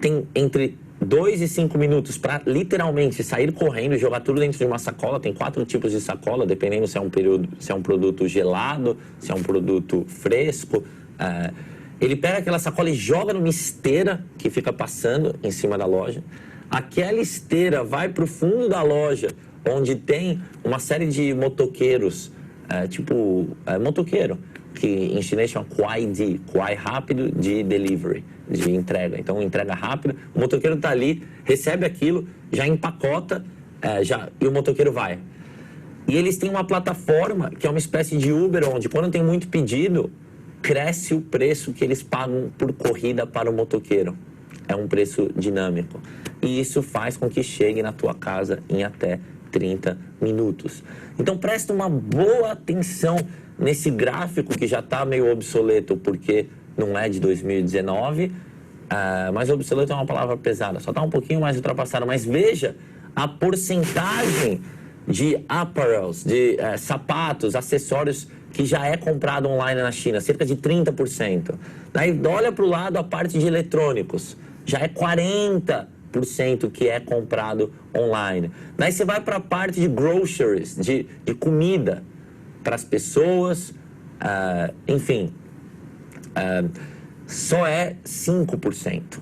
C: tem entre 2 e 5 minutos para literalmente sair correndo e jogar tudo dentro de uma sacola. Tem 4 tipos de sacola, dependendo se é um produto gelado, se é um produto fresco. Ele pega aquela sacola e joga numa esteira que fica passando em cima da loja. Aquela esteira vai para o fundo da loja, onde tem uma série de motoqueiros, motoqueiro, que em chinês chama Kuai-Di, Kuai rápido de delivery, de entrega. Então, entrega rápida, o motoqueiro está ali, recebe aquilo, já empacota, e o motoqueiro vai. E eles têm uma plataforma que é uma espécie de Uber, onde quando tem muito pedido, cresce o preço que eles pagam por corrida para o motoqueiro. É um preço dinâmico. E isso faz com que chegue na tua casa em até 30 minutos. Então presta uma boa atenção nesse gráfico que já está meio obsoleto porque não é de 2019 Mas obsoleto é uma palavra pesada, só está um pouquinho mais ultrapassado. Mas veja a porcentagem de apparels, de sapatos, acessórios que já é comprado online na China, cerca de 30%. Daí olha para o lado a parte de eletrônicos, já é 40% que é comprado online. Daí você vai para a parte de groceries, de comida para as pessoas, enfim, só é 5%.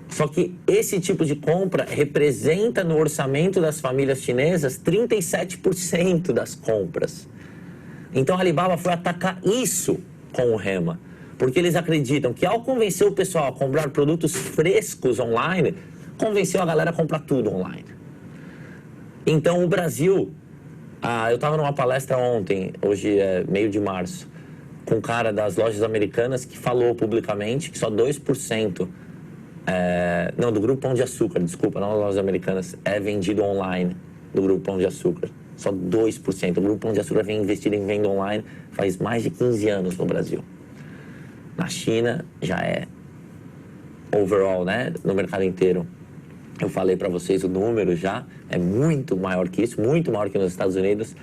C: Só que esse tipo de compra representa no orçamento das famílias chinesas 37% das compras. Então a Alibaba foi atacar isso com o Hema, porque eles acreditam que ao convencer o pessoal a comprar produtos frescos online, convenceu a galera a comprar tudo online. Então o Brasil, eu estava numa palestra ontem, hoje é meio de março, com um cara das lojas americanas que falou publicamente que só 2%, não, do Grupo Pão de Açúcar, desculpa, não das lojas americanas, é vendido online do Grupo Pão de Açúcar. Só 2%. O Grupo Pão de Açúcar vem investido em venda online faz mais de 15 anos no Brasil. Na China já é overall, né, no mercado inteiro. Eu falei para vocês o número já, é muito maior que isso, muito maior que nos Estados Unidos.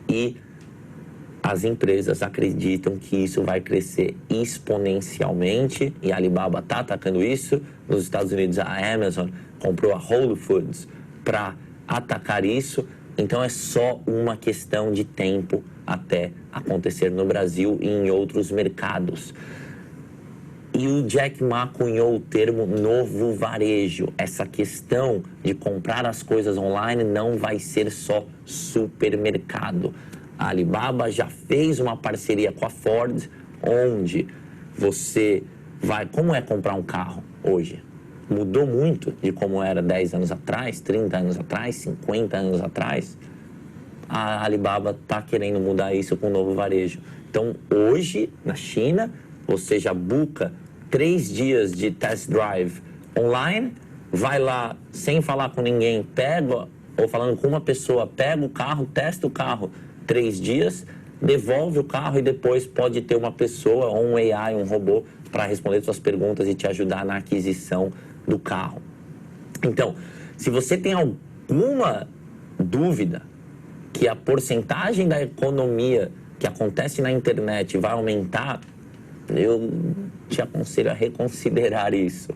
C: E as empresas acreditam que isso vai crescer exponencialmente e a Alibaba está atacando isso. Nos Estados Unidos, a Amazon comprou a Whole Foods para atacar isso. Então, é só uma questão de tempo até acontecer no Brasil e em outros mercados. E o Jack Ma cunhou o termo novo varejo. Essa questão de comprar as coisas online não vai ser só supermercado. A Alibaba já fez uma parceria com a Ford, onde você vai... Como é comprar um carro hoje? Mudou muito de como era 10 anos atrás, 30 anos atrás, 50 anos atrás. A Alibaba está querendo mudar isso com o novo varejo. Então, hoje, na China, você já busca 3 dias de test drive online, vai lá sem falar com ninguém, pega, ou falando com uma pessoa, pega o carro, testa o carro 3 dias, devolve o carro e depois pode ter uma pessoa, ou um AI, um robô, para responder suas perguntas e te ajudar na aquisição do carro. Então, se você tem alguma dúvida que a porcentagem da economia que acontece na internet vai aumentar, eu te aconselho a reconsiderar isso.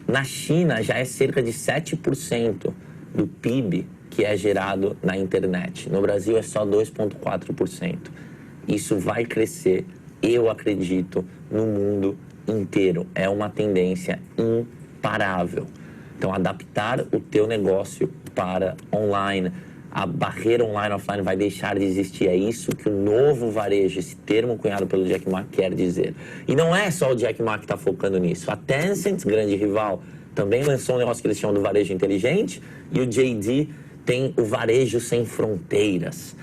C: Na China já é cerca de 7% do PIB que é gerado na internet. No Brasil é só 2,4%. Isso vai crescer, eu acredito, no mundo inteiro. É uma tendência imparável. Então, adaptar o teu negócio para online. A barreira online e offline vai deixar de existir. É isso que o novo varejo, esse termo cunhado pelo Jack Ma, quer dizer. E não é só o Jack Ma que está focando nisso. A Tencent, grande rival, também lançou um negócio que eles chamam do varejo inteligente. E o JD tem o varejo sem fronteiras.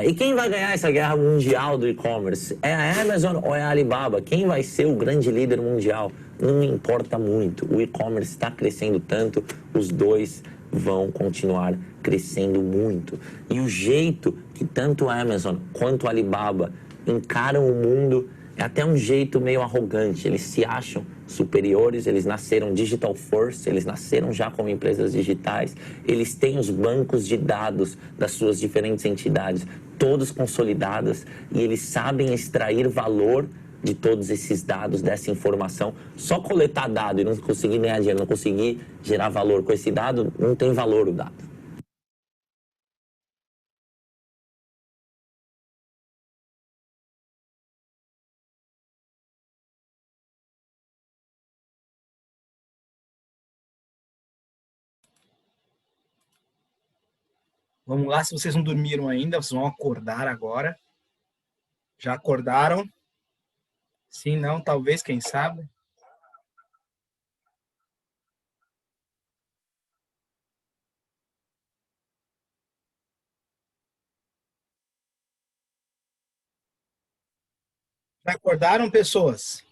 C: E quem vai ganhar essa guerra mundial do e-commerce? É a Amazon ou é a Alibaba? Quem vai ser o grande líder mundial? Não me importa muito. O e-commerce está crescendo tanto, os dois vão continuar crescendo muito. E o jeito que tanto a Amazon quanto a Alibaba encaram o mundo é até um jeito meio arrogante. Eles se acham superiores, eles nasceram digital first, eles nasceram já como empresas digitais, eles têm os bancos de dados das suas diferentes entidades, todos consolidados, e eles sabem extrair valor de todos esses dados, dessa informação. Só coletar dado e não conseguir ganhar dinheiro, não conseguir gerar valor com esse dado, não tem valor o dado.
B: Vamos lá, se vocês não dormiram ainda, vocês vão acordar agora. Já acordaram? Sim, não, talvez, quem sabe? Já acordaram, pessoas?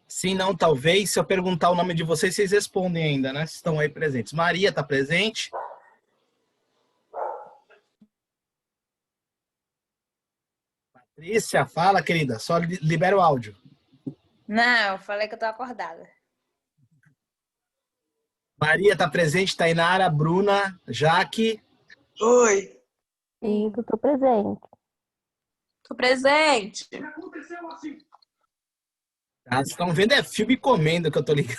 B: Sim, não, talvez. Se eu perguntar o nome de vocês, vocês respondem ainda, né? Estão aí presentes. Maria está presente? Patrícia, fala, querida. Só libera o áudio.
D: Não, eu falei que eu tô acordada.
B: Maria está presente, Tainara, Bruna, Jaque.
E: Oi.
F: Isso, tô presente.
E: Tô presente.
B: Tá? Vocês estão vendo, é filme comendo que eu tô ligado.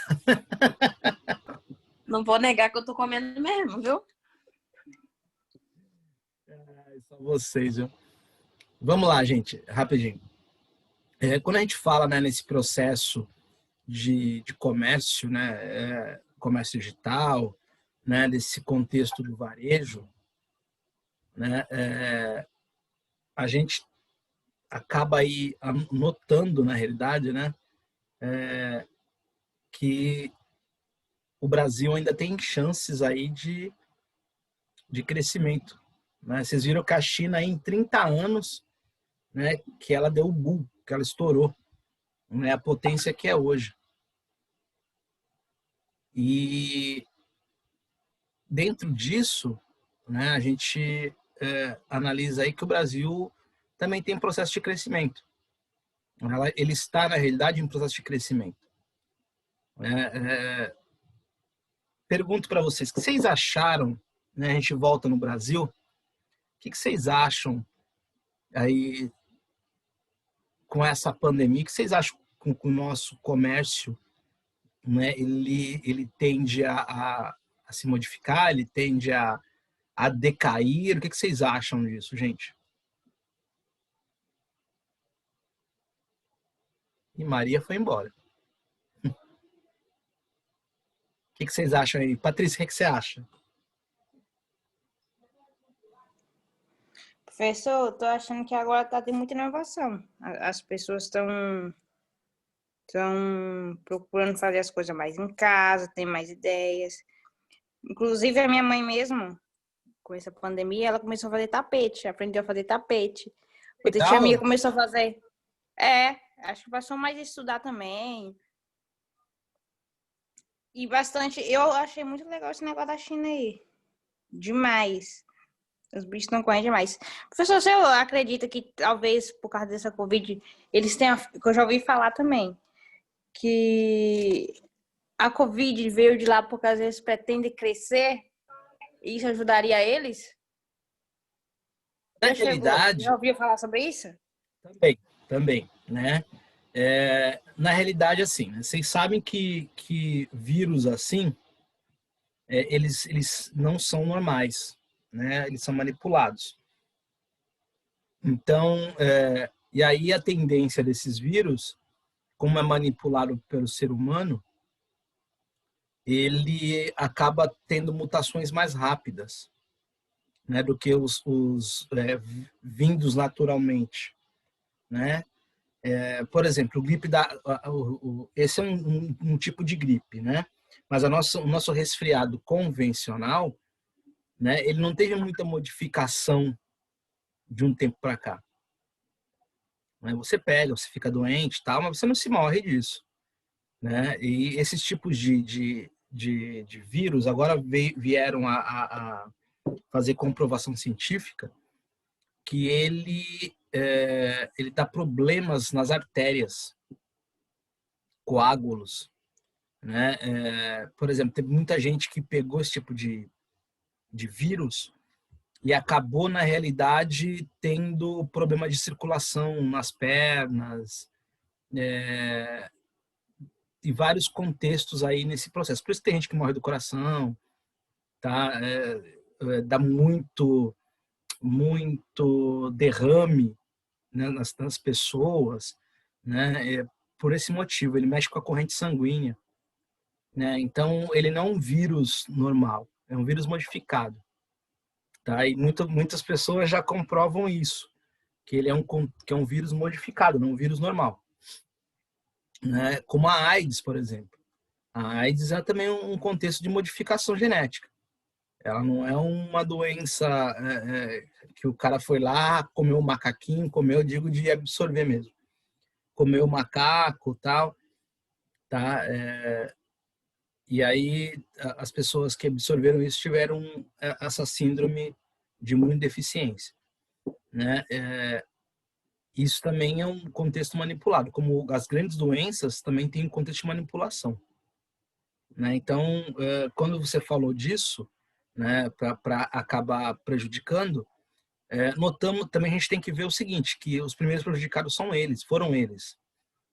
E: Não vou negar que eu tô comendo mesmo, viu?
B: São vocês, viu? Vamos lá, gente, rapidinho. Quando a gente fala, né, nesse processo de comércio, né, comércio digital, né, desse contexto do varejo, né, a gente acaba aí notando, na realidade, né, que o Brasil ainda tem chances aí de crescimento. Né? Vocês viram que a China, em 30 anos, né, que ela deu o boom, que ela estourou, né, a potência que é hoje. E dentro disso, né, a gente analisa aí que o Brasil também tem um processo de crescimento. Ele está, na realidade, em processo de crescimento. Pergunto para vocês, o que vocês acharam, né, a gente volta no Brasil, o que vocês acham aí com essa pandemia, o que vocês acham com o nosso comércio, né, ele tende a se modificar, ele tende a decair? O que vocês acham disso, gente? E Maria foi embora. O que vocês acham aí? Patrícia, o que você acha?
D: Professor, eu tô achando que agora tá tendo muita inovação. As pessoas estão procurando fazer as coisas mais em casa, tem mais ideias. Inclusive, a minha mãe mesmo, com essa pandemia, ela começou a fazer tapete, aprendeu a fazer tapete. Outra tia minha começou a fazer. Acho que passou mais a estudar também. E bastante. Eu achei muito legal esse negócio da China aí. Demais. Os bichos estão correndo demais. Professor, você acredita que talvez por causa dessa Covid, eles tenham. Que eu já ouvi falar também. Que a Covid veio de lá porque às vezes pretende crescer e isso ajudaria eles?
B: Na realidade,
D: já ouviu falar sobre isso?
B: Também, né? Na realidade, assim, né? Vocês sabem que vírus assim, eles não são normais, né? Eles são manipulados. Então, e aí a tendência desses vírus, como é manipulado pelo ser humano, ele acaba tendo mutações mais rápidas, né, do que os vindos naturalmente, né? Por exemplo, o gripe esse é um tipo de gripe, né? Mas o nosso resfriado convencional, né, ele não teve muita modificação de um tempo para cá. Né? Você pega, você fica doente, tal, mas você não se morre disso, né? E esses tipos de vírus agora vieram a fazer comprovação científica que ele dá problemas nas artérias, coágulos, né? Por exemplo, teve muita gente que pegou esse tipo de vírus e acabou, na realidade, tendo problema de circulação nas pernas, e vários contextos aí nesse processo. Por isso que tem gente que morre do coração, tá? Dá muito derrame, né, nas pessoas, né? Por esse motivo, ele mexe com a corrente sanguínea, né? Então, ele não é um vírus normal, é um vírus modificado, tá? E muitas pessoas já comprovam isso, que ele é um vírus modificado, não um vírus normal, né? Como a AIDS, por exemplo. A AIDS é também um contexto de modificação genética. Ela não é uma doença que o cara foi lá, comeu um macaquinho, comeu, eu digo de absorver mesmo. Comeu macaco, tal, tá? E aí as pessoas que absorveram isso tiveram essa síndrome de imunodeficiência, né? isso também é um contexto manipulado, como as grandes doenças também têm um contexto de manipulação, né? Então, quando você falou disso, né, para acabar prejudicando, notamos também, a gente tem que ver o seguinte, que os primeiros prejudicados foram eles,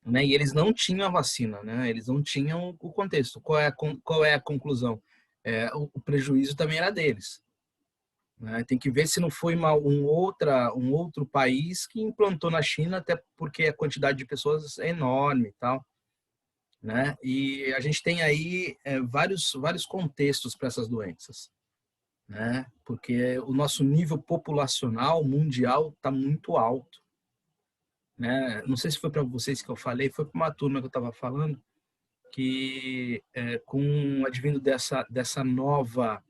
B: né? E eles não tinham a vacina, né? Eles não tinham o contexto. Qual é a conclusão? O prejuízo também era deles, né? Tem que ver se não foi um outro país que implantou na China, até porque a quantidade de pessoas é enorme e tal, né? E a gente tem aí vários contextos para essas doenças, né? Porque o nosso nível populacional mundial está muito alto, né? Não sei se foi para vocês que eu falei, foi para uma turma que eu estava falando, que com o advindo dessa nova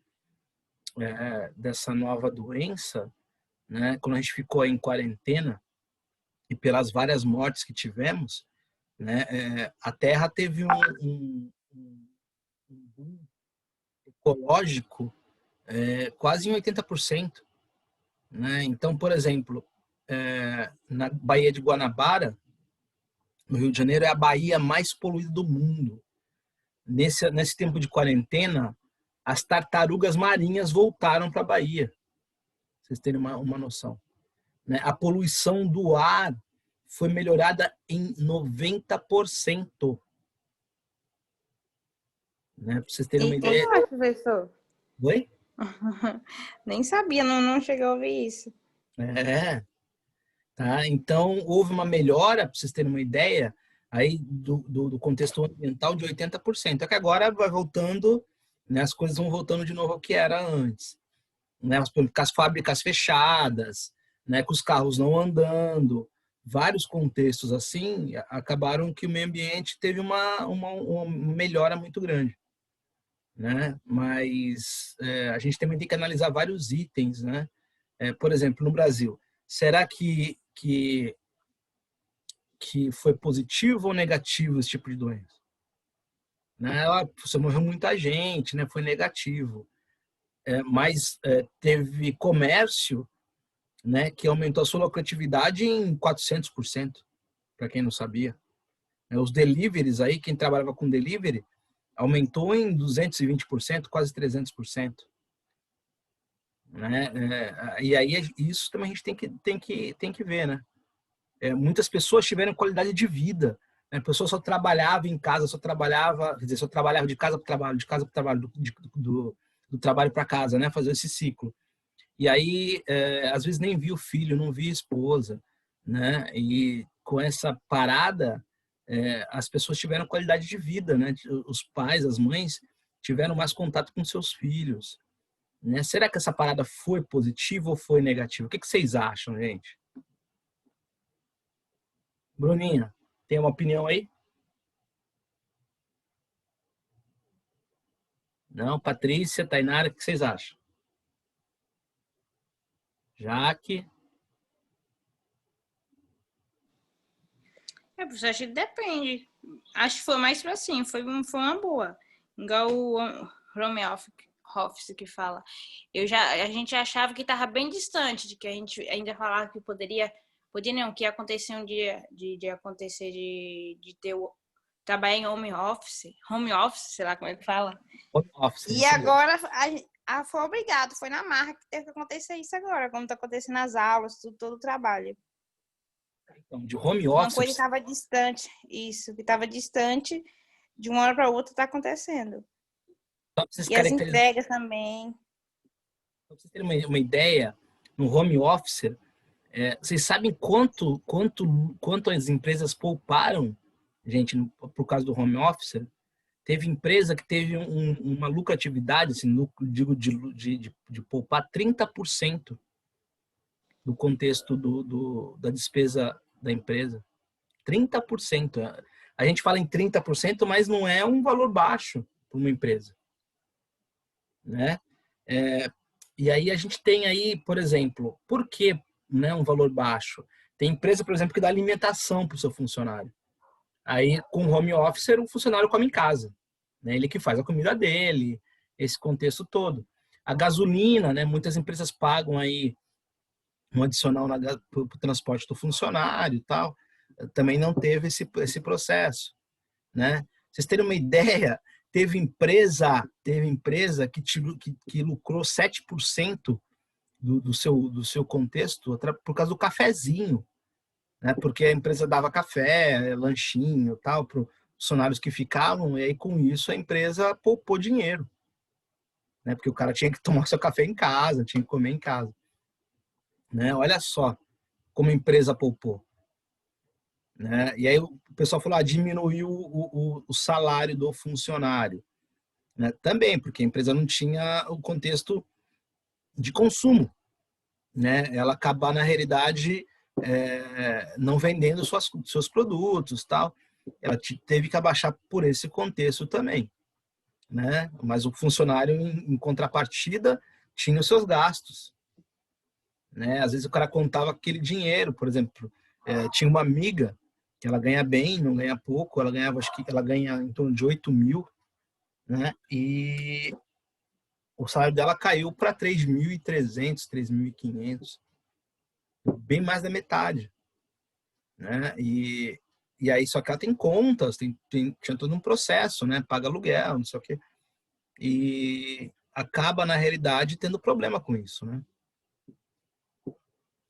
B: doença, né? Quando a gente ficou em quarentena e pelas várias mortes que tivemos, né? A Terra teve um boom ecológico quase em 80%, né? Então, por exemplo, na Baía de Guanabara, no Rio de Janeiro, é a baía mais poluída do mundo. Nesse tempo de quarentena, as tartarugas marinhas voltaram para a Bahia. Pra vocês terem uma noção, né? A poluição do ar foi melhorada em 90%. Né? Para vocês terem uma ideia.
D: Eita, professor.
B: Oi?
D: Nem sabia, não cheguei a ouvir isso.
B: Tá? Então, houve uma melhora, para vocês terem uma ideia, aí do contexto ambiental de 80%. É que agora vai voltando, né, as coisas vão voltando de novo ao que era antes. Né? Com as fábricas fechadas, né, com os carros não andando, vários contextos assim, acabaram que o meio ambiente teve uma melhora muito grande. Né? Mas a gente também tem que analisar vários itens, né? Por exemplo, no Brasil, será que foi positivo ou negativo esse tipo de doença? Né? Você morreu muita gente, né? Foi negativo. Mas teve comércio, né, que aumentou a sua lucratividade em 400%, para quem não sabia. Os deliveries aí, quem trabalhava com delivery, aumentou em 220%, quase 300%. Né? E aí isso também a gente tem que ver, né? Muitas pessoas tiveram qualidade de vida, né? A pessoa só trabalhava em casa, só trabalhava de casa para o trabalho, de casa para o trabalho, do trabalho para casa, né? Fazer esse ciclo. E aí, às vezes nem via o filho, não via a esposa, né? E com essa parada, as pessoas tiveram qualidade de vida, né? Os pais, as mães tiveram mais contato com seus filhos, né? Será que essa parada foi positiva ou foi negativa? O que vocês acham, gente? Bruninha, tem uma opinião aí? Não? Patrícia, Tainara, o que vocês acham? Jaque?
D: Professor, acho que depende. Acho que foi mais pra cima, foi uma boa. Igual o home office que fala. A gente achava que estava bem distante, de que a gente ainda falava que podia não, que ia acontecer um dia de acontecer de ter trabalhar em home office, sei lá como é que fala.
B: Home office.
D: E agora foi obrigado, foi na marra que teve que acontecer isso agora, como está acontecendo nas aulas, todo o trabalho.
B: Então, de home office.
D: Uma coisa que estava distante, isso, que estava distante, de uma hora para outra está acontecendo. E as entregas também.
B: Para vocês terem uma ideia, no home office, vocês sabem quanto as empresas pouparam, gente, por causa do home office? Teve empresa que teve uma lucratividade, assim, digo, de poupar 30% do contexto da despesa da empresa. 30%. A gente fala em 30%, mas não é um valor baixo para uma empresa. Né? E aí a gente tem aí, por exemplo, por que, né, um valor baixo? Tem empresa, por exemplo, que dá alimentação para o seu funcionário. Aí, com home office, o funcionário come em casa. Né? Ele que faz a comida dele, esse contexto todo. A gasolina, né? Muitas empresas pagam aí um adicional para o transporte do funcionário e tal. Também não teve esse processo, né? Vocês terem uma ideia, teve empresa que lucrou 7% do seu contexto por causa do cafezinho, né? Porque a empresa dava café, lanchinho, tal, para os funcionários que ficavam, e aí com isso a empresa poupou dinheiro, né? Porque o cara tinha que tomar seu café em casa, tinha que comer em casa, né? Olha só como a empresa poupou, né? E aí o pessoal falou, diminuiu o salário do funcionário, né? Também, porque a empresa não tinha o contexto de consumo, né? Ela acabar na realidade não vendendo seus produtos, tal. Ela teve que abaixar por esse contexto também, né? Mas o funcionário em contrapartida tinha os seus gastos, né? Às vezes o cara contava aquele dinheiro, por exemplo, tinha uma amiga que ela ganha bem, não ganha pouco, ela ganhava, acho que ela ganha em torno de 8 mil, né? E o salário dela caiu para 3.300, 3.500, bem mais da metade, né? E aí, só que ela tem contas, tinha todo um processo, né? Paga aluguel, não sei o quê. E acaba, na realidade, tendo problema com isso, né?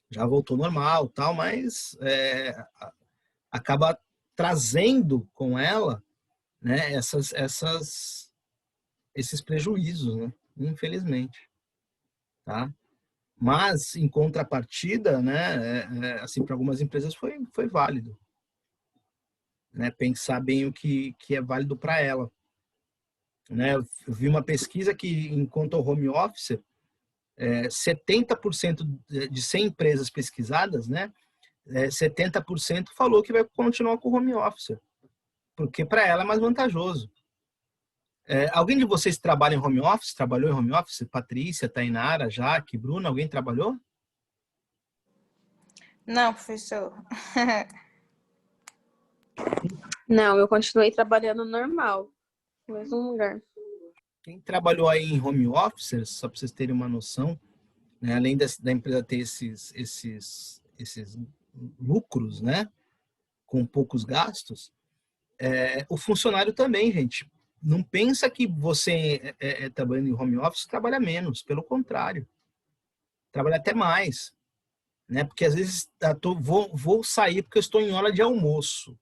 B: Já voltou normal, tal, mas acaba trazendo com ela, né, esses prejuízos, né? Infelizmente, tá? Mas em contrapartida, né, assim, para algumas empresas foi válido, né? Pensar bem o que é válido para ela, né? Eu vi uma pesquisa que enquanto ao home office, 70% de 100 empresas pesquisadas, né, 70% falou que vai continuar com o home office, porque para ela é mais vantajoso. Alguém de vocês trabalha em home office? Trabalhou em home office? Patrícia, Tainara, Jaque, Bruna, alguém trabalhou?
D: Não, professor.
E: Não, eu continuei trabalhando normal, no mesmo lugar.
B: Quem trabalhou aí em home office, só para vocês terem uma noção, né, além da empresa ter esses lucros, né, com poucos gastos, o funcionário também, gente. Não pensa que você trabalhando em home office trabalha menos, pelo contrário, trabalha até mais, né? Porque às vezes vou sair porque eu estou em hora de almoço,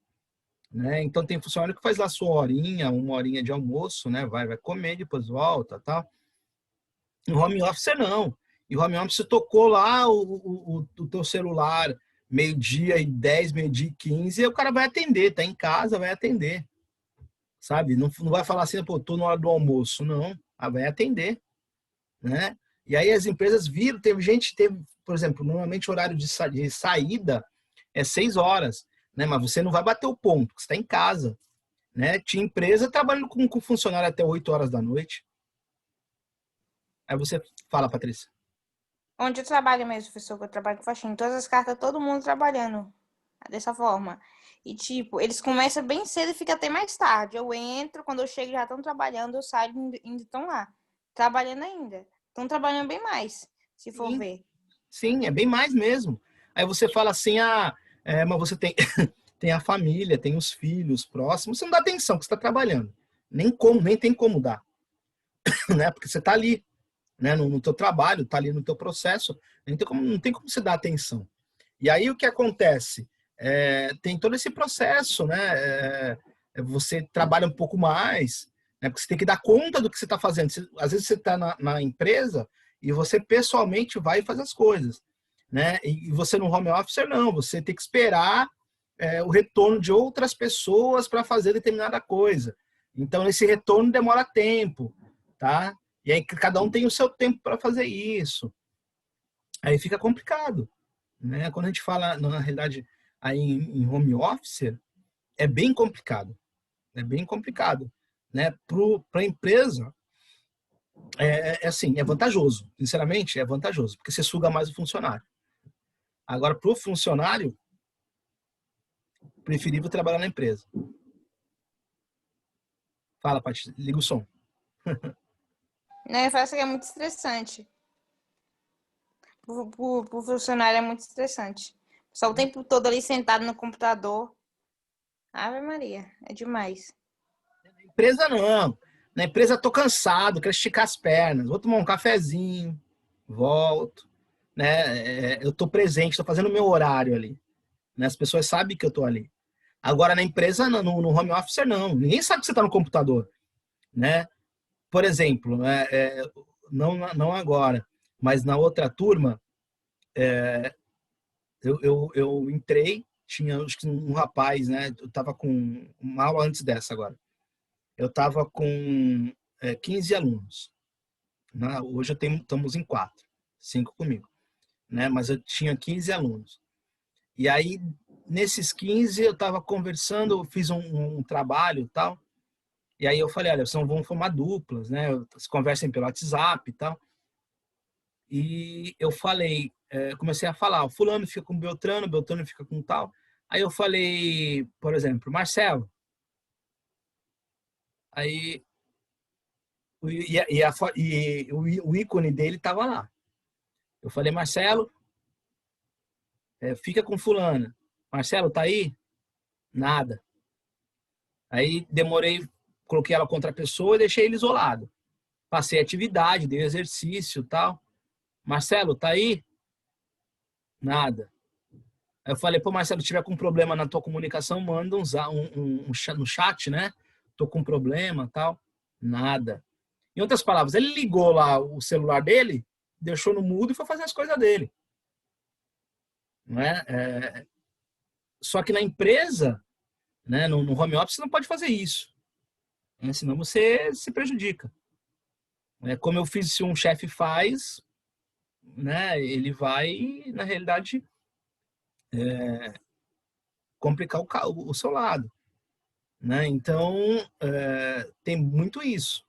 B: né? Então tem funcionário que faz lá sua horinha, uma horinha de almoço, né? Vai comer, depois volta, tal. Em home office não. Em home office tocou lá o teu celular, 12h10, 12h15, e o cara vai atender, tá em casa, vai atender, sabe? Não vai falar assim, pô, tô na hora do almoço, não. Vai atender, né? E aí as empresas viram, teve, por exemplo, normalmente o horário de saída é 6 horas, né? Mas você não vai bater o ponto, você está em casa, né? Tinha empresa trabalhando com funcionário até 8 horas da noite. Aí você fala, Patrícia.
D: Onde eu trabalho mesmo, professor, que eu trabalho com faxina. Todas as cartas, todo mundo trabalhando dessa forma. E, tipo, eles começam bem cedo e ficam até mais tarde. Eu entro, quando eu chego já estão trabalhando, eu saio e ainda estão lá. Trabalhando ainda. Estão trabalhando bem mais, se for
B: Sim,
D: ver.
B: sim, é bem mais mesmo. Aí você fala assim, mas você tem, tem a família, tem os filhos próximos, você não dá atenção, porque você está trabalhando. Nem tem como dar, né? Porque você está ali, né? No teu trabalho, está ali no teu processo, não tem como você dar atenção. E aí o que acontece? Tem todo esse processo, né? Você trabalha um pouco mais, né? Porque você tem que dar conta do que você está fazendo. Às vezes você está na empresa e você pessoalmente vai e faz as coisas, né? E você no home office não, você tem que esperar o retorno de outras pessoas para fazer determinada coisa. Então esse retorno demora tempo, tá? E aí cada um tem o seu tempo para fazer isso. Aí fica complicado, né? Quando a gente fala, na realidade, aí em home office, é bem complicado. É bem complicado, né? Para a empresa, assim, é vantajoso. Sinceramente, é vantajoso, porque você suga mais o funcionário. Agora, para o funcionário, preferível trabalhar na empresa. Fala, Paty, liga o som.
D: Né? Eu faço que é muito estressante. Pro funcionário é muito estressante. Só o tempo todo ali sentado no computador. Ave Maria, é demais.
B: Na empresa não. Na empresa tô cansado, quero esticar as pernas, vou tomar um cafezinho, volto, né? Eu tô presente, tô fazendo o meu horário ali, né? As pessoas sabem que eu tô ali. Agora na empresa, no home office não. Ninguém sabe que você tá no computador, né? Por exemplo, não agora, mas na outra turma, eu entrei, tinha acho que um rapaz, né? Eu tava com uma aula antes dessa agora. Eu tava com 15 alunos. Né? Hoje estamos em 4, 5 comigo, né? Mas eu tinha 15 alunos. E aí, nesses 15, eu estava conversando, eu fiz um trabalho e tal. E aí eu falei, olha, vocês vão formar duplas, né? Vocês conversem pelo WhatsApp e tal. E eu falei, comecei a falar, o fulano fica com o Beltrano, o Beltrano fica com tal. Aí eu falei, por exemplo, Marcelo. Aí o ícone dele estava lá. Eu falei, Marcelo, fica com fulana. Marcelo, tá aí? Nada. Aí demorei, coloquei ela contra a pessoa e deixei ele isolado. Passei atividade, dei exercício e tal. Marcelo, tá aí? Nada. Aí eu falei, pô, Marcelo, se tiver com problema na tua comunicação, manda no chat, né? Tô com problema tal. Nada. Em outras palavras, ele ligou lá o celular dele, deixou no mudo e foi fazer as coisas dele. Não é? Só que na empresa, né, no home office, você não pode fazer isso, né? Senão você se prejudica. Como eu fiz, se um chefe faz, né, ele vai, na realidade, complicar o seu lado. Né? Então, tem muito isso.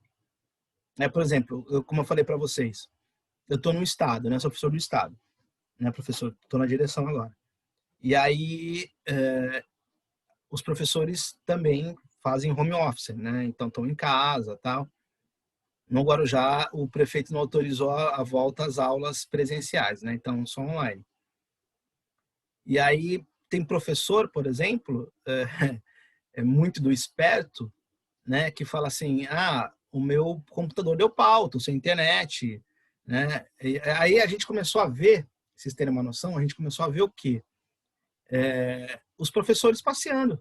B: Por exemplo, como eu falei para vocês, eu estou no Estado, né, sou professor do Estado. Né, professor, estou na direção agora. E aí, os professores também fazem home office, né? Então estão em casa, tal. No Guarujá, o prefeito não autorizou a volta às aulas presenciais, né? Então só online. E aí tem professor, por exemplo, é muito do esperto, né? Que fala assim, o meu computador deu pau, tô sem internet, né? E aí a gente começou a ver, vocês terem uma noção, a gente começou a ver o quê? Os professores passeando.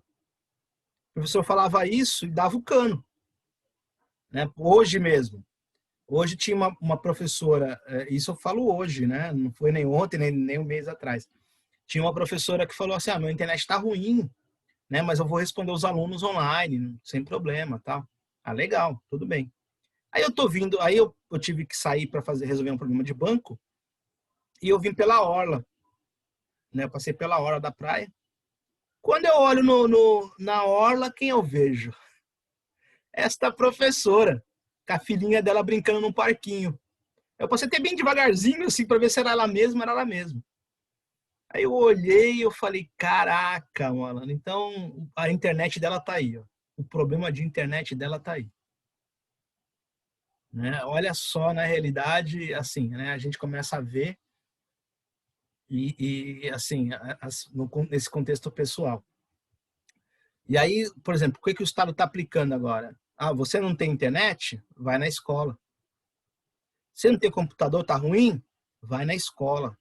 B: O professor falava isso e dava o cano. Né? Hoje mesmo. Hoje tinha uma professora, isso eu falo hoje, né? Não foi nem ontem, nem um mês atrás. Tinha uma professora que falou assim, minha internet está ruim, né? Mas eu vou responder os alunos online, sem problema, tal. Legal, tudo bem. Aí eu tô vindo, aí eu tive que sair para resolver um problema de banco e eu vim pela orla, né? Eu passei pela orla da praia. Quando eu olho na orla, quem eu vejo? Esta professora, com a filhinha dela brincando num parquinho. Eu passei até bem devagarzinho, assim, para ver se era ela mesma. Aí eu olhei e eu falei, caraca, mano, então a internet dela tá aí, ó. O problema de internet dela tá aí. Né? Olha só, na realidade, assim, né, a gente começa a ver e assim, nesse contexto pessoal. E aí, por exemplo, o que o Estado está aplicando agora? Você não tem internet? Vai na escola. Você não tem computador, tá ruim? Vai na escola,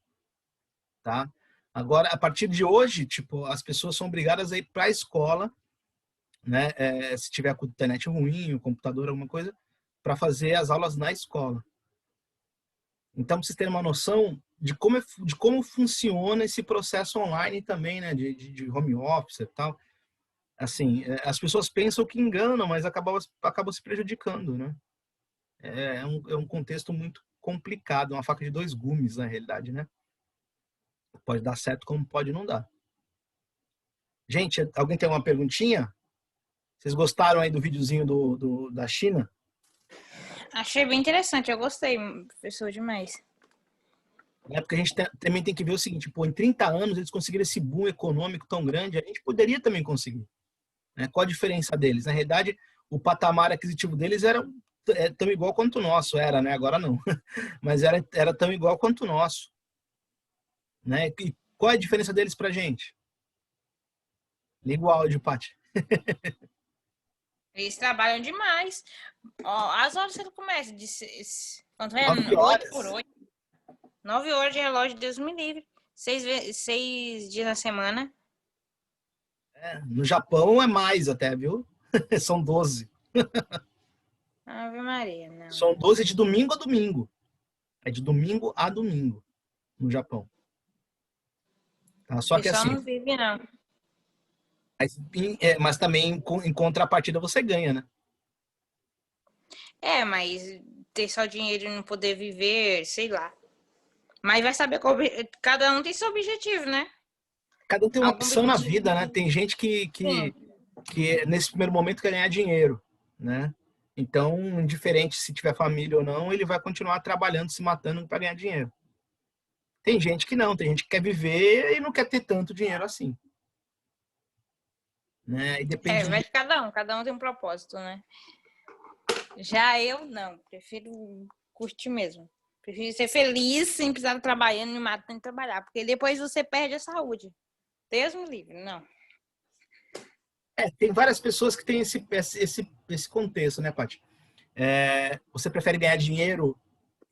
B: tá? Agora, a partir de hoje, tipo, as pessoas são obrigadas a ir para a escola, né? Se tiver com a internet ruim, o computador, alguma coisa, para fazer as aulas na escola. Então, pra vocês terem uma noção de como funciona esse processo online também, né? De home office e tal. Assim, as pessoas pensam que enganam, mas acabam se prejudicando, né? É um contexto muito complicado, uma faca de dois gumes, na realidade, né? Pode dar certo como pode não dar. Gente, alguém tem uma perguntinha? Vocês gostaram aí do videozinho da China?
D: Achei bem interessante, eu gostei, professor, demais.
B: Porque a gente também tem que ver o seguinte, em 30 anos eles conseguiram esse boom econômico tão grande, a gente poderia também conseguir. Né? Qual a diferença deles? Na realidade, o patamar aquisitivo deles era tão igual quanto o nosso, era, né? Agora não. Mas era tão igual quanto o nosso. né? E qual é a diferença deles pra gente? Liga o áudio, Paty.
D: Eles trabalham demais. Ó, as horas que ele começa, quanto é?
B: 9
D: 8 por
B: horas.
D: 8. 9 horas de relógio, Deus me livre. 6 dias na semana.
B: No Japão é mais até, viu? São 12.
D: Ave Maria, não.
B: São 12 de domingo a domingo. É de domingo a domingo no Japão. Tá? Só
D: O
B: que
D: pessoal
B: assim,
D: não vive, não.
B: mas também em contrapartida você ganha, né?
D: Mas ter só dinheiro e não poder viver, sei lá. Mas vai saber qual, cada um tem seu objetivo, né?
B: Cada um tem uma
D: Algum
B: opção na
D: objetivo.
B: vida, né? Tem gente que nesse primeiro momento quer ganhar dinheiro, né? Então, indiferente se tiver família ou não, ele vai continuar trabalhando, se matando para ganhar dinheiro. Tem gente que não, tem gente que quer viver e não quer ter tanto dinheiro assim. Né? E depende
D: Vai de cada um tem um propósito, né? Já eu não, prefiro curtir mesmo. Prefiro ser feliz sem precisar estar trabalhando, me matando e trabalhar, porque depois você perde a saúde. Deus me livre, não.
B: tem várias pessoas que têm esse contexto, né, Paty? Você prefere ganhar dinheiro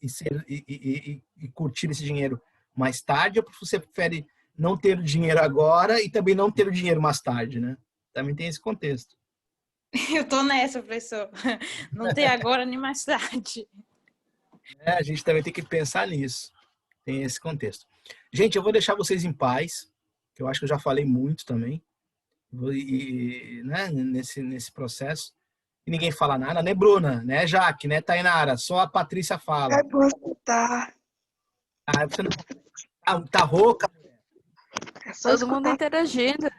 B: e curtir esse dinheiro mais tarde, ou você prefere não ter o dinheiro agora e também não ter o dinheiro mais tarde, né? Também tem esse contexto.
D: Eu tô nessa, professor. Não tem agora nem mais tarde.
B: A gente também tem que pensar nisso. Tem esse contexto. Gente, eu vou deixar vocês em paz, que eu acho que eu já falei muito também, né, nesse processo. E ninguém fala nada, né, Bruna? Né, Jaque? Né, Tainara? Só a Patrícia fala.
G: É bom escutar.
B: Você não, tá rouca?
G: É só
E: Todo mundo
G: escutar.
E: interagindo.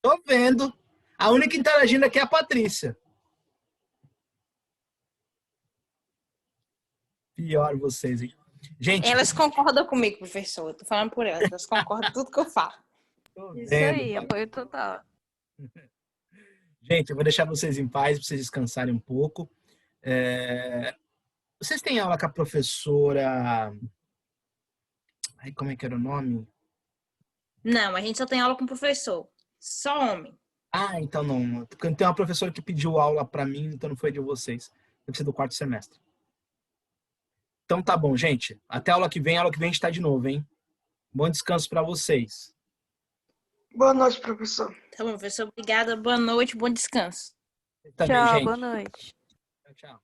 B: Tô vendo. A única interagindo aqui é a Patrícia. Pior vocês, hein? Gente,
D: Elas concordam comigo, professor. Eu tô falando por elas. Elas concordam com tudo que eu falo.
B: tô
E: Isso
B: vendo.
E: aí, apoio total.
B: Gente, eu vou deixar vocês em paz para vocês descansarem um pouco. Vocês têm aula com a professora... Ai, como é que era o nome?
D: Não, a gente só tem aula com o professor. Só homem.
B: Ah, então não. Porque tem uma professora que pediu aula para mim, então não foi de vocês. Deve ser do 4º semestre. Então tá bom, gente. Até a aula que vem. A aula que vem a gente tá de novo, hein? Bom descanso para vocês.
G: Boa noite, professor.
D: Tá bom, professor. Obrigada. Boa noite. Bom descanso.
B: Também,
E: Tchau,
B: gente.
E: boa noite.
B: Tchau, tchau.